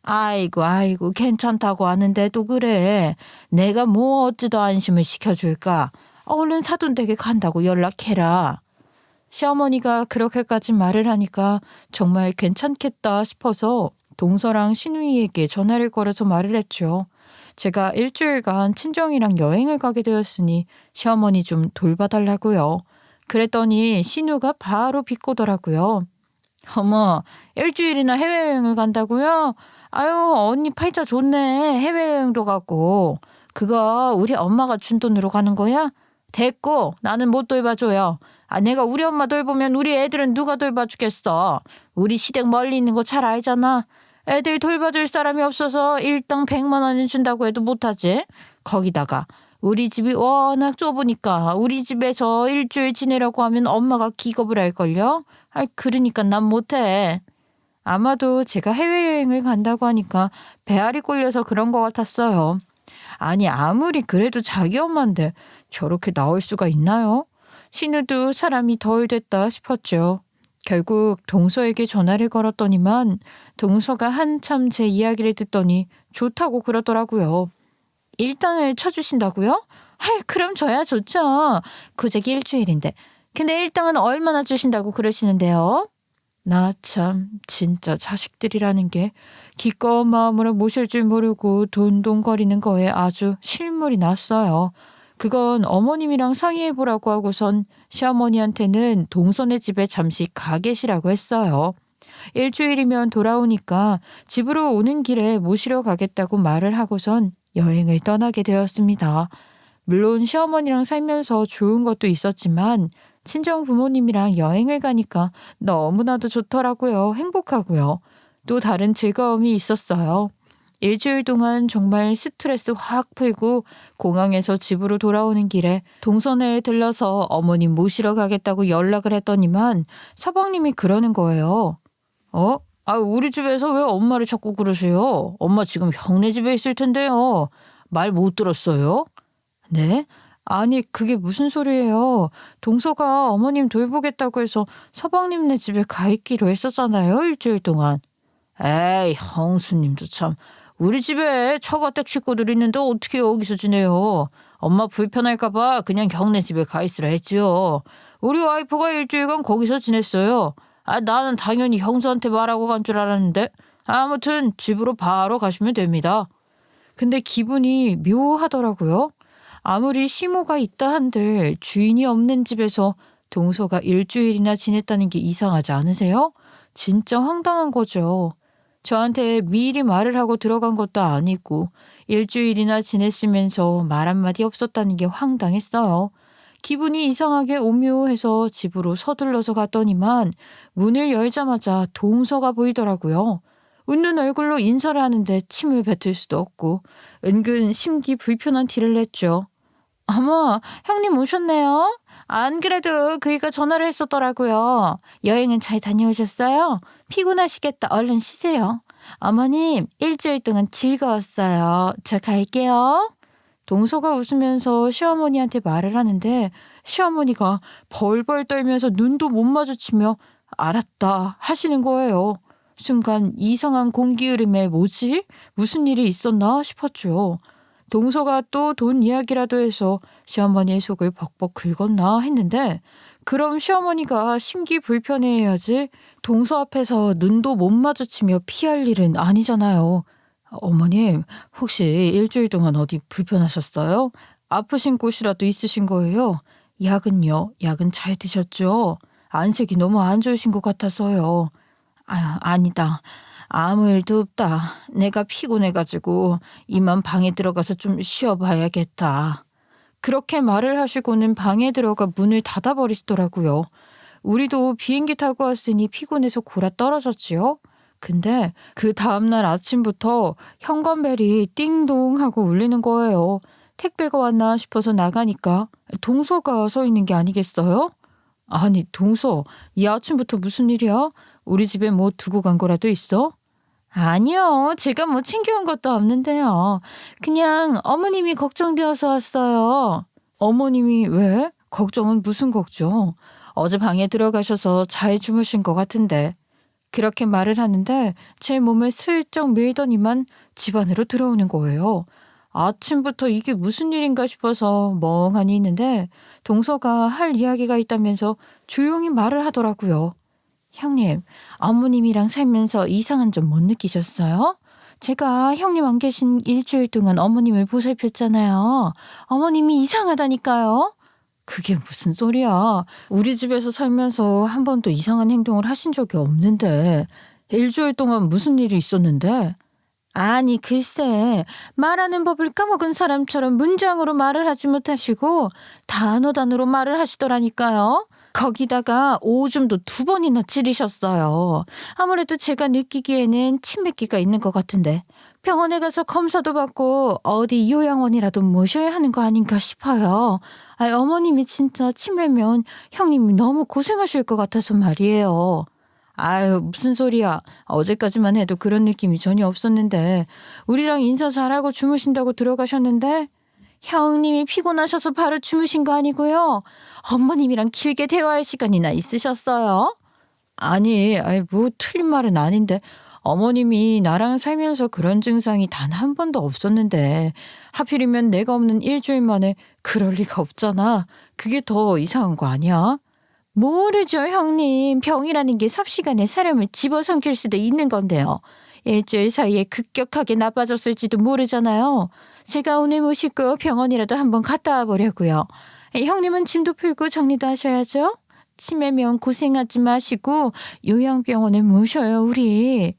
아이고 괜찮다고 하는데도 그래. 내가 뭐 어찌더 안심을 시켜줄까. 얼른 사돈댁에 간다고 연락해라. 시어머니가 그렇게까지 말을 하니까 정말 괜찮겠다 싶어서 동서랑 신우이에게 전화를 걸어서 말을 했죠. 제가 일주일간 친정이랑 여행을 가게 되었으니 시어머니 좀 돌봐달라고요. 그랬더니 신우가 바로 비꼬더라고요. 어머, 일주일이나 해외여행을 간다고요? 아유, 언니 팔자 좋네. 해외여행도 가고. 그거 우리 엄마가 준 돈으로 가는 거야? 됐고, 나는 못 돌봐줘요. 내가 우리 엄마 돌보면 우리 애들은 누가 돌봐주겠어. 우리 시댁 멀리 있는 거 잘 알잖아. 애들 돌봐줄 사람이 없어서 일당 100만 원을 준다고 해도 못하지. 거기다가 우리 집이 워낙 좁으니까 우리 집에서 일주일 지내려고 하면 엄마가 기겁을 할걸요. 그러니까 난 못해. 아마도 제가 해외여행을 간다고 하니까 배알이 꼴려서 그런 것 같았어요. 아무리 그래도 자기 엄마인데 저렇게 나올 수가 있나요? 신우도 사람이 덜 됐다 싶었죠. 결국 동서에게 전화를 걸었더니만 동서가 한참 제 이야기를 듣더니 좋다고 그러더라고요. 일당을 쳐주신다고요? 그럼 저야 좋죠. 고작 일주일인데. 근데 일당은 얼마나 주신다고 그러시는데요? 나 참 진짜 자식들이라는 게 기꺼운 마음으로 모실 줄 모르고 돈돈거리는 거에 아주 실물이 났어요. 그건 어머님이랑 상의해보라고 하고선 시어머니한테는 동선의 집에 잠시 가 계시라고 했어요. 일주일이면 돌아오니까 집으로 오는 길에 모시러 가겠다고 말을 하고선 여행을 떠나게 되었습니다. 물론 시어머니랑 살면서 좋은 것도 있었지만 친정 부모님이랑 여행을 가니까 너무나도 좋더라고요. 행복하고요. 또 다른 즐거움이 있었어요. 일주일 동안 정말 스트레스 확 풀고 공항에서 집으로 돌아오는 길에 동선회에 들러서 어머님 모시러 가겠다고 연락을 했더니만 서방님이 그러는 거예요. 어? 우리 집에서 왜 엄마를 자꾸 그러세요? 엄마 지금 형네 집에 있을 텐데요. 말 못 들었어요? 네? 아니, 그게 무슨 소리예요? 동서가 어머님 돌보겠다고 해서 서방님네 집에 가 있기로 했었잖아요, 일주일 동안. 에이, 형수님도 참. 우리 집에 처가댁 식구들 있는데 어떻게 여기서 지내요? 엄마 불편할까봐 그냥 형네 집에 가 있으라 했지요. 우리 와이프가 일주일간 거기서 지냈어요. 나는 당연히 형수한테 말하고 간 줄 알았는데. 아무튼 집으로 바로 가시면 됩니다. 근데 기분이 묘하더라고요. 아무리 시모가 있다 한들 주인이 없는 집에서 동서가 일주일이나 지냈다는 게 이상하지 않으세요? 진짜 황당한 거죠. 저한테 미리 말을 하고 들어간 것도 아니고 일주일이나 지냈으면서 말 한마디 없었다는 게 황당했어요. 기분이 이상하게 오묘해서 집으로 서둘러서 갔더니만 문을 열자마자 동서가 보이더라고요. 웃는 얼굴로 인사를 하는데 침을 뱉을 수도 없고 은근 심기 불편한 티를 냈죠. 어머, 형님 오셨네요. 안 그래도 그이가 전화를 했었더라고요. 여행은 잘 다녀오셨어요? 피곤하시겠다. 얼른 쉬세요. 어머님, 일주일 동안 즐거웠어요. 저 갈게요. 동서가 웃으면서 시어머니한테 말을 하는데 시어머니가 벌벌 떨면서 눈도 못 마주치며 알았다 하시는 거예요. 순간 이상한 공기 흐름에 뭐지? 무슨 일이 있었나 싶었죠. 동서가 또 돈 이야기라도 해서 시어머니의 속을 벅벅 긁었나 했는데 그럼 시어머니가 심기 불편해해야지 동서 앞에서 눈도 못 마주치며 피할 일은 아니잖아요. 어머님, 혹시 일주일 동안 어디 불편하셨어요? 아프신 곳이라도 있으신 거예요? 약은요? 약은 잘 드셨죠? 안색이 너무 안 좋으신 것 같아서요. 아니다. 아무 일도 없다. 내가 피곤해가지고 이만 방에 들어가서 좀 쉬어봐야겠다. 그렇게 말을 하시고는 방에 들어가 문을 닫아버리시더라고요. 우리도 비행기 타고 왔으니 피곤해서 골아 떨어졌지요. 근데 그 다음날 아침부터 현관벨이 띵동 하고 울리는 거예요. 택배가 왔나 싶어서 나가니까 동서가 서 있는 게 아니겠어요? 아니, 동서, 이 아침부터 무슨 일이야? 우리 집에 뭐 두고 간 거라도 있어? 아니요. 제가 뭐 챙겨온 것도 없는데요. 그냥 어머님이 걱정되어서 왔어요. 어머님이 왜? 걱정은 무슨 걱정? 어제 방에 들어가셔서 잘 주무신 것 같은데. 그렇게 말을 하는데 제 몸을 슬쩍 밀더니만 집 안으로 들어오는 거예요. 아침부터 이게 무슨 일인가 싶어서 멍하니 있는데 동서가 할 이야기가 있다면서 조용히 말을 하더라고요. 형님, 어머님이랑 살면서 이상한 점 못 느끼셨어요? 제가 형님 안 계신 일주일 동안 어머님을 보살폈잖아요. 어머님이 이상하다니까요. 그게 무슨 소리야. 우리 집에서 살면서 한 번도 이상한 행동을 하신 적이 없는데 일주일 동안 무슨 일이 있었는데? 아니 글쎄 말하는 법을 까먹은 사람처럼 문장으로 말을 하지 못하시고 단어로 말을 하시더라니까요. 거기다가 오줌도 2번이나 지르셨어요. 아무래도 제가 느끼기에는 치매기가 있는 것 같은데 병원에 가서 검사도 받고 어디 요양원이라도 모셔야 하는 거 아닌가 싶어요. 어머님이 진짜 치매면 형님이 너무 고생하실 것 같아서 말이에요. 무슨 소리야. 어제까지만 해도 그런 느낌이 전혀 없었는데 우리랑 인사 잘하고 주무신다고 들어가셨는데 형님이 피곤하셔서 바로 주무신 거 아니고요. 어머님이랑 길게 대화할 시간이나 있으셨어요? 뭐 틀린 말은 아닌데 어머님이 나랑 살면서 그런 증상이 단 한 번도 없었는데 하필이면 내가 없는 일주일 만에 그럴 리가 없잖아. 그게 더 이상한 거 아니야? 모르죠, 형님. 병이라는 게 삽시간에 사람을 집어삼킬 수도 있는 건데요. 일주일 사이에 급격하게 나빠졌을지도 모르잖아요. 제가 오늘 모시고 병원이라도 한번 갔다 와보려고요. 형님은 짐도 풀고 정리도 하셔야죠. 치매면 고생하지 마시고 요양병원에 모셔요, 우리.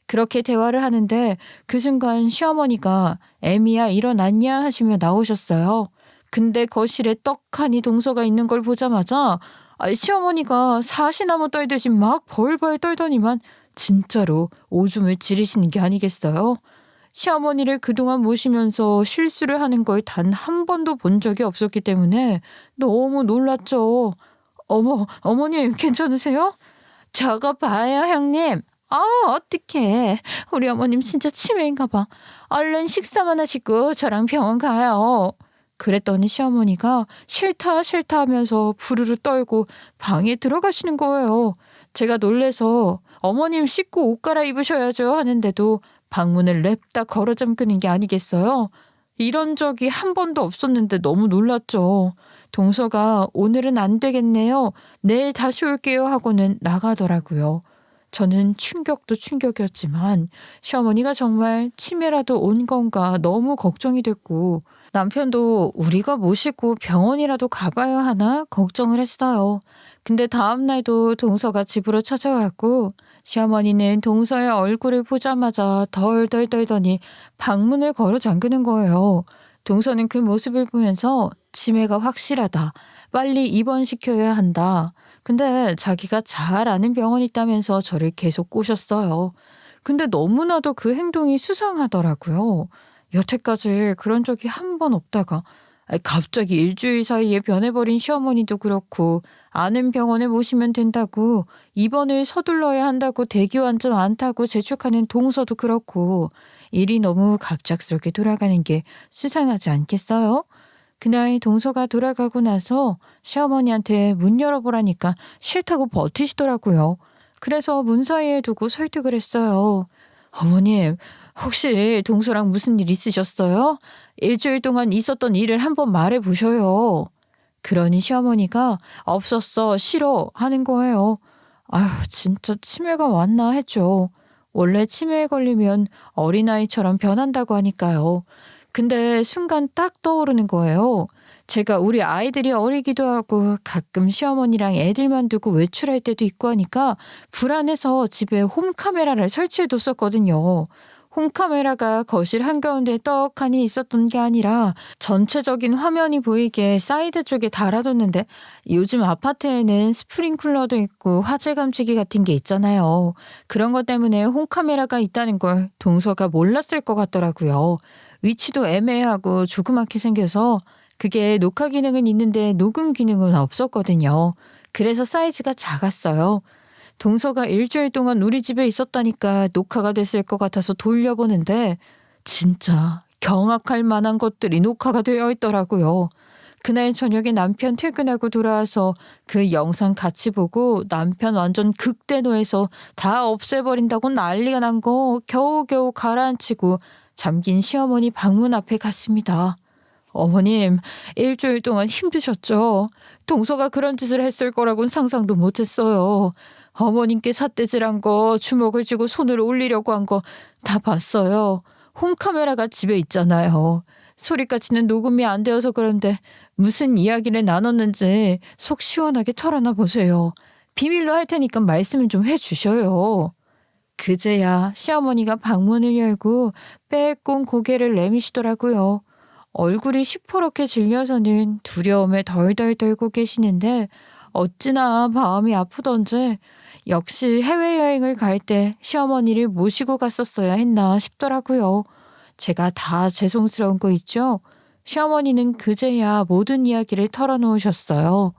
그렇게 대화를 하는데 그 순간 시어머니가 애미야 일어났냐 하시며 나오셨어요. 근데 거실에 떡하니 동서가 있는 걸 보자마자 시어머니가 사시나무 떨듯이 막 벌벌 떨더니만 진짜로 오줌을 지르시는 게 아니겠어요? 시어머니를 그동안 모시면서 실수를 하는 걸 단 한 번도 본 적이 없었기 때문에 너무 놀랐죠. 어머님 괜찮으세요? 저거 봐요, 형님. 어떡해. 우리 어머님 진짜 치매인가 봐. 얼른 식사만 하시고 저랑 병원 가요. 그랬더니 시어머니가 싫다 싫다 하면서 부르르 떨고 방에 들어가시는 거예요. 제가 놀래서 어머님 씻고 옷 갈아입으셔야죠 하는데도 방문을 냅다 걸어 잠그는 게 아니겠어요? 이런 적이 한 번도 없었는데 너무 놀랐죠. 동서가 오늘은 안 되겠네요. 내일 다시 올게요 하고는 나가더라고요. 저는 충격도 충격이었지만 시어머니가 정말 치매라도 온 건가 너무 걱정이 됐고 남편도 우리가 모시고 병원이라도 가봐야 하나 걱정을 했어요. 근데 다음 날도 동서가 집으로 찾아왔고 시어머니는 동서의 얼굴을 보자마자 덜덜 떨더니 방문을 걸어 잠그는 거예요. 동서는 그 모습을 보면서 치매가 확실하다. 빨리 입원시켜야 한다. 근데 자기가 잘 아는 병원이 있다면서 저를 계속 꼬셨어요. 근데 너무나도 그 행동이 수상하더라고요. 여태까지 그런 적이 한 번 없다가 갑자기 일주일 사이에 변해버린 시어머니도 그렇고 아는 병원에 모시면 된다고 입원을 서둘러야 한다고 대기환자 많다고 재촉하는 동서도 그렇고 일이 너무 갑작스럽게 돌아가는 게 수상하지 않겠어요? 그날 동서가 돌아가고 나서 시어머니한테 문 열어보라니까 싫다고 버티시더라고요. 그래서 문 사이에 두고 설득을 했어요. 어머님, 혹시 동서랑 무슨 일 있으셨어요? 일주일 동안 있었던 일을 한번 말해보셔요. 그러니 시어머니가 없었어, 싫어 하는 거예요. 아휴, 진짜 치매가 왔나 했죠. 원래 치매에 걸리면 어린아이처럼 변한다고 하니까요. 근데 순간 딱 떠오르는 거예요. 제가 우리 아이들이 어리기도 하고 가끔 시어머니랑 애들만 두고 외출할 때도 있고 하니까 불안해서 집에 홈카메라를 설치해뒀었거든요. 홈카메라가 거실 한가운데 떡하니 있었던 게 아니라 전체적인 화면이 보이게 사이드 쪽에 달아뒀는데 요즘 아파트에는 스프링클러도 있고 화재 감지기 같은 게 있잖아요. 그런 것 때문에 홈카메라가 있다는 걸 동서가 몰랐을 것 같더라고요. 위치도 애매하고 조그맣게 생겨서 그게 녹화 기능은 있는데 녹음 기능은 없었거든요. 그래서 사이즈가 작았어요. 동서가 일주일 동안 우리 집에 있었다니까 녹화가 됐을 것 같아서 돌려보는데 진짜 경악할 만한 것들이 녹화가 되어 있더라고요. 그날 저녁에 남편 퇴근하고 돌아와서 그 영상 같이 보고 남편 완전 극대노해서 다 없애버린다고 난리가 난 거 겨우겨우 가라앉히고 잠긴 시어머니 방문 앞에 갔습니다. 어머님, 일주일 동안 힘드셨죠? 동서가 그런 짓을 했을 거라고는 상상도 못했어요. 어머님께 삿대질한 거, 주먹을 쥐고 손을 올리려고 한 거 다 봤어요. 홈카메라가 집에 있잖아요. 소리까지는 녹음이 안 되어서 그런데 무슨 이야기를 나눴는지 속 시원하게 털어놔 보세요. 비밀로 할 테니까 말씀을 좀 해주셔요. 그제야 시어머니가 방문을 열고 빼꼼 고개를 내미시더라고요. 얼굴이 시퍼렇게 질려서는 두려움에 덜덜 떨고 계시는데 어찌나 마음이 아프던지 역시 해외여행을 갈 때 시어머니를 모시고 갔었어야 했나 싶더라고요. 제가 다 죄송스러운 거 있죠? 시어머니는 그제야 모든 이야기를 털어놓으셨어요.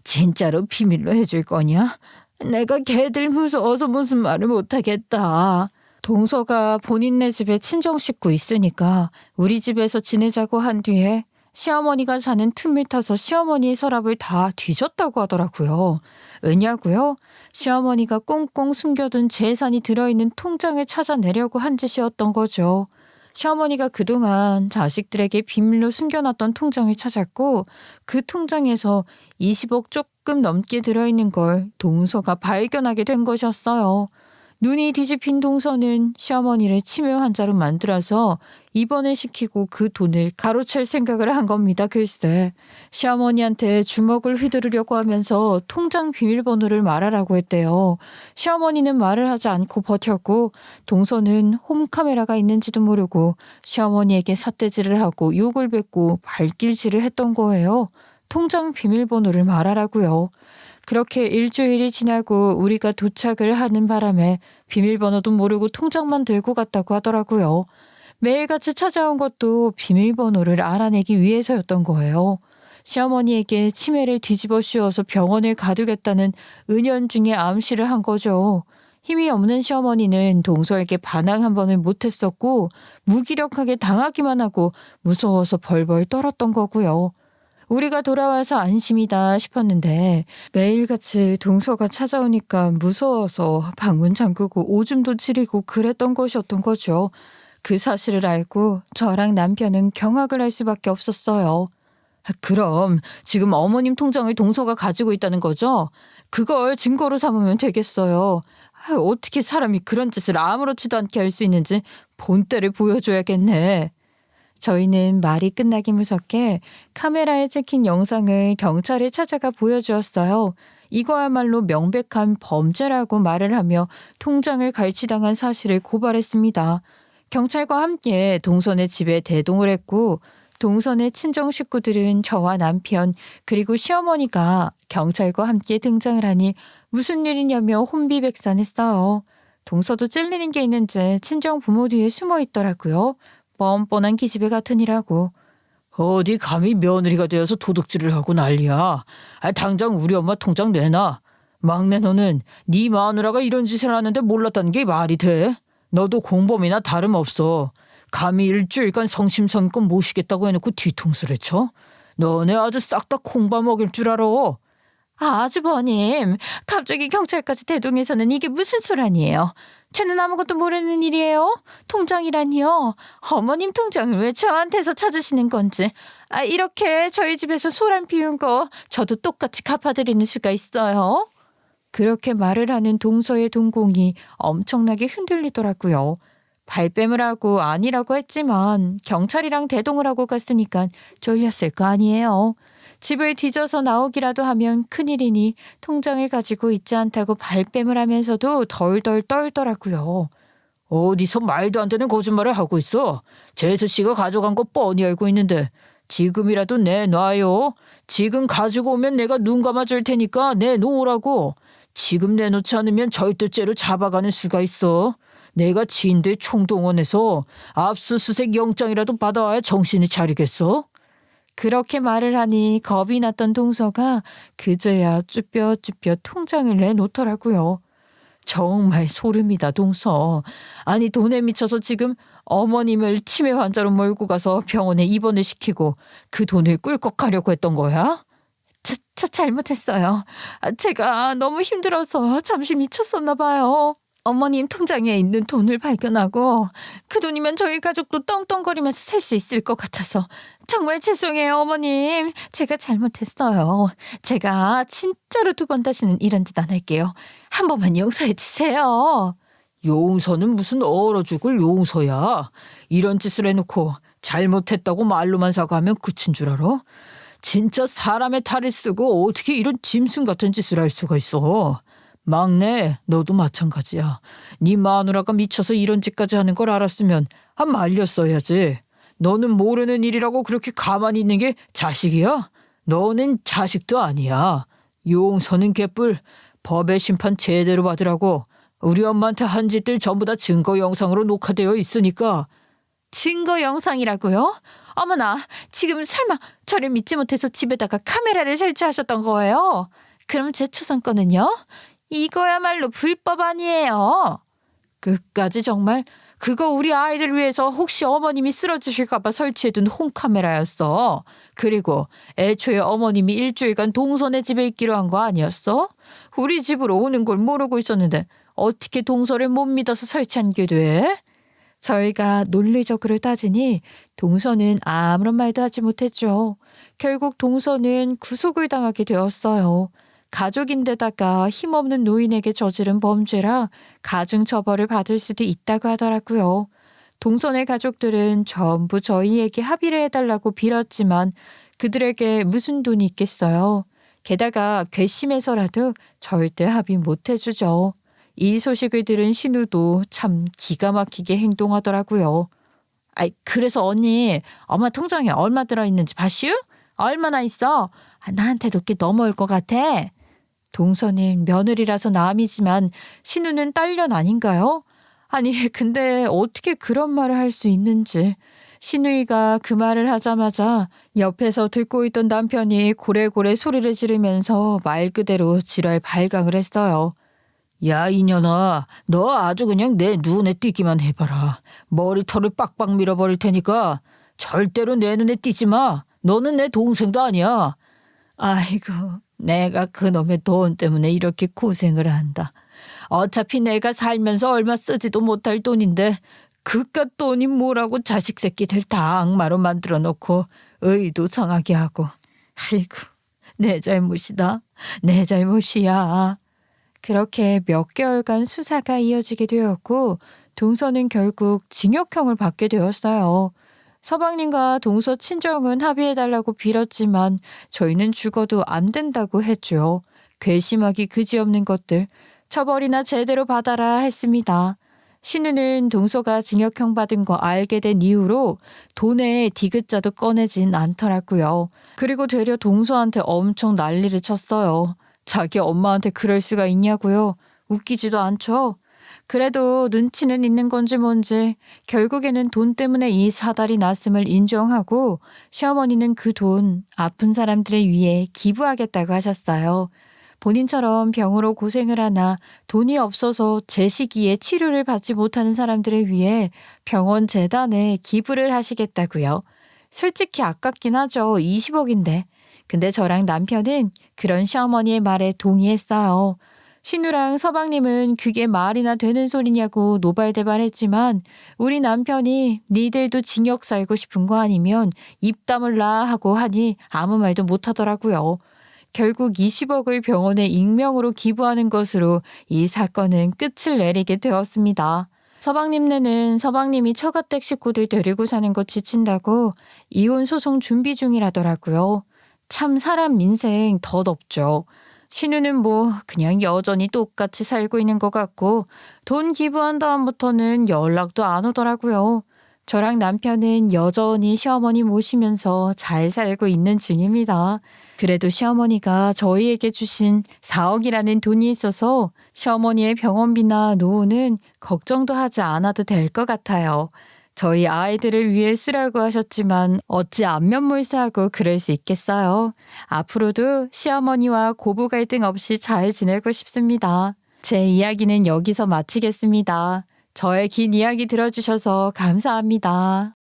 진짜로 비밀로 해줄 거냐? 내가 걔들 무서워서 무슨 말을 못하겠다. 동서가 본인네 집에 친정 식구 있으니까 우리 집에서 지내자고 한 뒤에 시어머니가 자는 틈을 타서 시어머니의 서랍을 다 뒤졌다고 하더라고요. 왜냐고요? 시어머니가 꽁꽁 숨겨둔 재산이 들어있는 통장을 찾아내려고 한 짓이었던 거죠. 시어머니가 그동안 자식들에게 비밀로 숨겨놨던 통장을 찾았고 그 통장에서 20억 조금 넘게 들어있는 걸 동서가 발견하게 된 것이었어요. 눈이 뒤집힌 동서는 시어머니를 치매 환자로 만들어서 입원을 시키고 그 돈을 가로챌 생각을 한 겁니다. 글쎄. 시어머니한테 주먹을 휘두르려고 하면서 통장 비밀번호를 말하라고 했대요. 시어머니는 말을 하지 않고 버텼고 동서는 홈카메라가 있는지도 모르고 시어머니에게 삿대질을 하고 욕을 뱉고 발길질을 했던 거예요. 통장 비밀번호를 말하라고요. 그렇게 일주일이 지나고 우리가 도착을 하는 바람에 비밀번호도 모르고 통장만 들고 갔다고 하더라고요. 매일같이 찾아온 것도 비밀번호를 알아내기 위해서였던 거예요. 시어머니에게 치매를 뒤집어 씌워서 병원을 가두겠다는 은연중에 암시를 한 거죠. 힘이 없는 시어머니는 동서에게 반항 한 번을 못했었고 무기력하게 당하기만 하고 무서워서 벌벌 떨었던 거고요. 우리가 돌아와서 안심이다 싶었는데 매일같이 동서가 찾아오니까 무서워서 방문 잠그고 오줌도 지리고 그랬던 것이었던 거죠. 그 사실을 알고 저랑 남편은 경악을 할 수밖에 없었어요. 그럼 지금 어머님 통장을 동서가 가지고 있다는 거죠? 그걸 증거로 삼으면 되겠어요. 어떻게 사람이 그런 짓을 아무렇지도 않게 할 수 있는지 본때를 보여줘야겠네. 저희는 말이 끝나기 무섭게 카메라에 찍힌 영상을 경찰에 찾아가 보여주었어요. 이거야말로 명백한 범죄라고 말을 하며 통장을 갈취당한 사실을 고발했습니다. 경찰과 함께 동선의 집에 대동을 했고 동선의 친정 식구들은 저와 남편 그리고 시어머니가 경찰과 함께 등장을 하니 무슨 일이냐며 혼비백산했어요. 동서도 찔리는 게 있는지 친정 부모 뒤에 숨어 있더라고요. 뻔뻔한 기집애 같으니라고. 어디 감히 며느리가 되어서 도둑질을 하고 난리야. 당장 우리 엄마 통장 내놔. 막내 너는 네 마누라가 이런 짓을 하는데 몰랐다는 게 말이 돼? 너도 공범이나 다름없어. 감히 일주일간 성심성의껏 모시겠다고 해놓고 뒤통수를 쳐? 너네 아주 싹 다 콩밥 먹일 줄 알아. 아주버님, 갑자기 경찰까지 대동해서는 이게 무슨 소란이에요? 쟤는 아무것도 모르는 일이에요? 통장이라니요? 어머님 통장을 왜 저한테서 찾으시는 건지. 이렇게 저희 집에서 소란 피운 거 저도 똑같이 갚아드리는 수가 있어요. 그렇게 말을 하는 동서의 동공이 엄청나게 흔들리더라고요. 발뺌을 하고 아니라고 했지만 경찰이랑 대동을 하고 갔으니까 쫄렸을 거 아니에요. 집을 뒤져서 나오기라도 하면 큰일이니 통장을 가지고 있지 않다고 발뺌을 하면서도 덜덜 떨더라고요. 어디서 말도 안 되는 거짓말을 하고 있어. 재수 씨가 가져간 거 뻔히 알고 있는데 지금이라도 내놔요. 지금 가지고 오면 내가 눈 감아줄 테니까 내놓으라고. 지금 내놓지 않으면 절도죄로 잡아가는 수가 있어. 내가 지인들 총동원해서 압수수색 영장이라도 받아와야 정신이 차리겠어? 그렇게 말을 하니 겁이 났던 동서가 그제야 쭈뼛쭈뼛 통장을 내놓더라고요. 정말 소름이다 동서. 아니 돈에 미쳐서 지금 어머님을 치매 환자로 몰고 가서 병원에 입원을 시키고 그 돈을 꿀꺽하려고 했던 거야? 잘못했어요. 제가 너무 힘들어서 잠시 미쳤었나 봐요. 어머님 통장에 있는 돈을 발견하고 그 돈이면 저희 가족도 떵떵거리면서 살 수 있을 것 같아서 정말 죄송해요 어머님. 제가 잘못했어요. 제가 진짜로 2번 다시는 이런 짓 안 할게요. 한 번만 용서해 주세요. 용서는 무슨 얼어 죽을 용서야. 이런 짓을 해놓고 잘못했다고 말로만 사과하면 그친 줄 알아? 진짜 사람의 탈을 쓰고 어떻게 이런 짐승 같은 짓을 할 수가 있어. 막내 너도 마찬가지야. 네 마누라가 미쳐서 이런 짓까지 하는 걸 알았으면 말렸어야지. 너는 모르는 일이라고 그렇게 가만히 있는 게 자식이야? 너는 자식도 아니야. 용서는 개뿔. 법의 심판 제대로 받으라고. 우리 엄마한테 한 짓들 전부 다 증거 영상으로 녹화되어 있으니까. 증거 영상이라고요? 어머나, 지금 설마 저를 믿지 못해서 집에다가 카메라를 설치하셨던 거예요? 그럼 제 초상권은요? 이거야말로 불법 아니에요. 끝까지 정말 그거 우리 아이들 위해서 혹시 어머님이 쓰러지실까봐 설치해둔 홈카메라였어. 그리고 애초에 어머님이 일주일간 동선의 집에 있기로 한 거 아니었어? 우리 집으로 오는 걸 모르고 있었는데 어떻게 동서를 못 믿어서 설치한 게 돼? 저희가 논리적으로 따지니 동서는 아무런 말도 하지 못했죠. 결국 동서는 구속을 당하게 되었어요. 가족인데다가 힘없는 노인에게 저지른 범죄라 가중처벌을 받을 수도 있다고 하더라고요. 동선의 가족들은 전부 저희에게 합의를 해달라고 빌었지만 그들에게 무슨 돈이 있겠어요. 게다가 괘씸해서라도 절대 합의 못 해주죠. 이 소식을 들은 신우도 참 기가 막히게 행동하더라고요. 그래서 언니, 엄마 통장에 얼마 들어있는지 봤슈? 얼마나 있어? 나한테도 꽤 넘어올 것 같아. 동서는 며느리라서 남이지만 신우는 딸년 아닌가요? 아니, 근데 어떻게 그런 말을 할 수 있는지. 신우이가 그 말을 하자마자 옆에서 듣고 있던 남편이 고래고래 소리를 지르면서 말 그대로 지랄 발광을 했어요. 야, 이년아, 너 아주 그냥 내 눈에 띄기만 해봐라. 머리털을 빡빡 밀어버릴 테니까 절대로 내 눈에 띄지 마. 너는 내 동생도 아니야. 아이고, 내가 그놈의 돈 때문에 이렇게 고생을 한다. 어차피 내가 살면서 얼마 쓰지도 못할 돈인데 그깟 돈이 뭐라고 자식 새끼들 다 악마로 만들어 놓고 의도 상하게 하고. 아이고, 내 잘못이다. 내 잘못이야. 그렇게 몇 개월간 수사가 이어지게 되었고 동서는 결국 징역형을 받게 되었어요. 서방님과 동서 친정은 합의해달라고 빌었지만 저희는 죽어도 안 된다고 했죠. 괘씸하기 그지없는 것들, 처벌이나 제대로 받아라 했습니다. 신우는 동서가 징역형 받은 거 알게 된 이후로 돈에 디귿자도 꺼내진 않더라고요. 그리고 되려 동서한테 엄청 난리를 쳤어요. 자기 엄마한테 그럴 수가 있냐고요. 웃기지도 않죠. 그래도 눈치는 있는 건지 뭔지 결국에는 돈 때문에 이 사달이 났음을 인정하고 시어머니는 그 돈 아픈 사람들을 위해 기부하겠다고 하셨어요. 본인처럼 병으로 고생을 하나 돈이 없어서 제 시기에 치료를 받지 못하는 사람들을 위해 병원 재단에 기부를 하시겠다고요. 솔직히 아깝긴 하죠. 20억인데. 근데 저랑 남편은 그런 시어머니의 말에 동의했어요. 신우랑 서방님은 그게 말이나 되는 소리냐고 노발대발했지만 우리 남편이 니들도 징역 살고 싶은 거 아니면 입 다물라 하고 하니 아무 말도 못하더라고요. 결국 20억을 병원에 익명으로 기부하는 것으로 이 사건은 끝을 내리게 되었습니다. 서방님네는 서방님이 처가댁 식구들 데리고 사는 거 지친다고 이혼 소송 준비 중이라더라고요. 참 사람 민생 덧없죠. 신우는 뭐 그냥 여전히 똑같이 살고 있는 것 같고 돈 기부한 다음부터는 연락도 안 오더라고요. 저랑 남편은 여전히 시어머니 모시면서 잘 살고 있는 중입니다. 그래도 시어머니가 저희에게 주신 4억이라는 돈이 있어서 시어머니의 병원비나 노후는 걱정도 하지 않아도 될 것 같아요. 저희 아이들을 위해 쓰라고 하셨지만 어찌 안면몰사하고 그럴 수 있겠어요. 앞으로도 시어머니와 고부 갈등 없이 잘 지내고 싶습니다. 제 이야기는 여기서 마치겠습니다. 저의 긴 이야기 들어주셔서 감사합니다.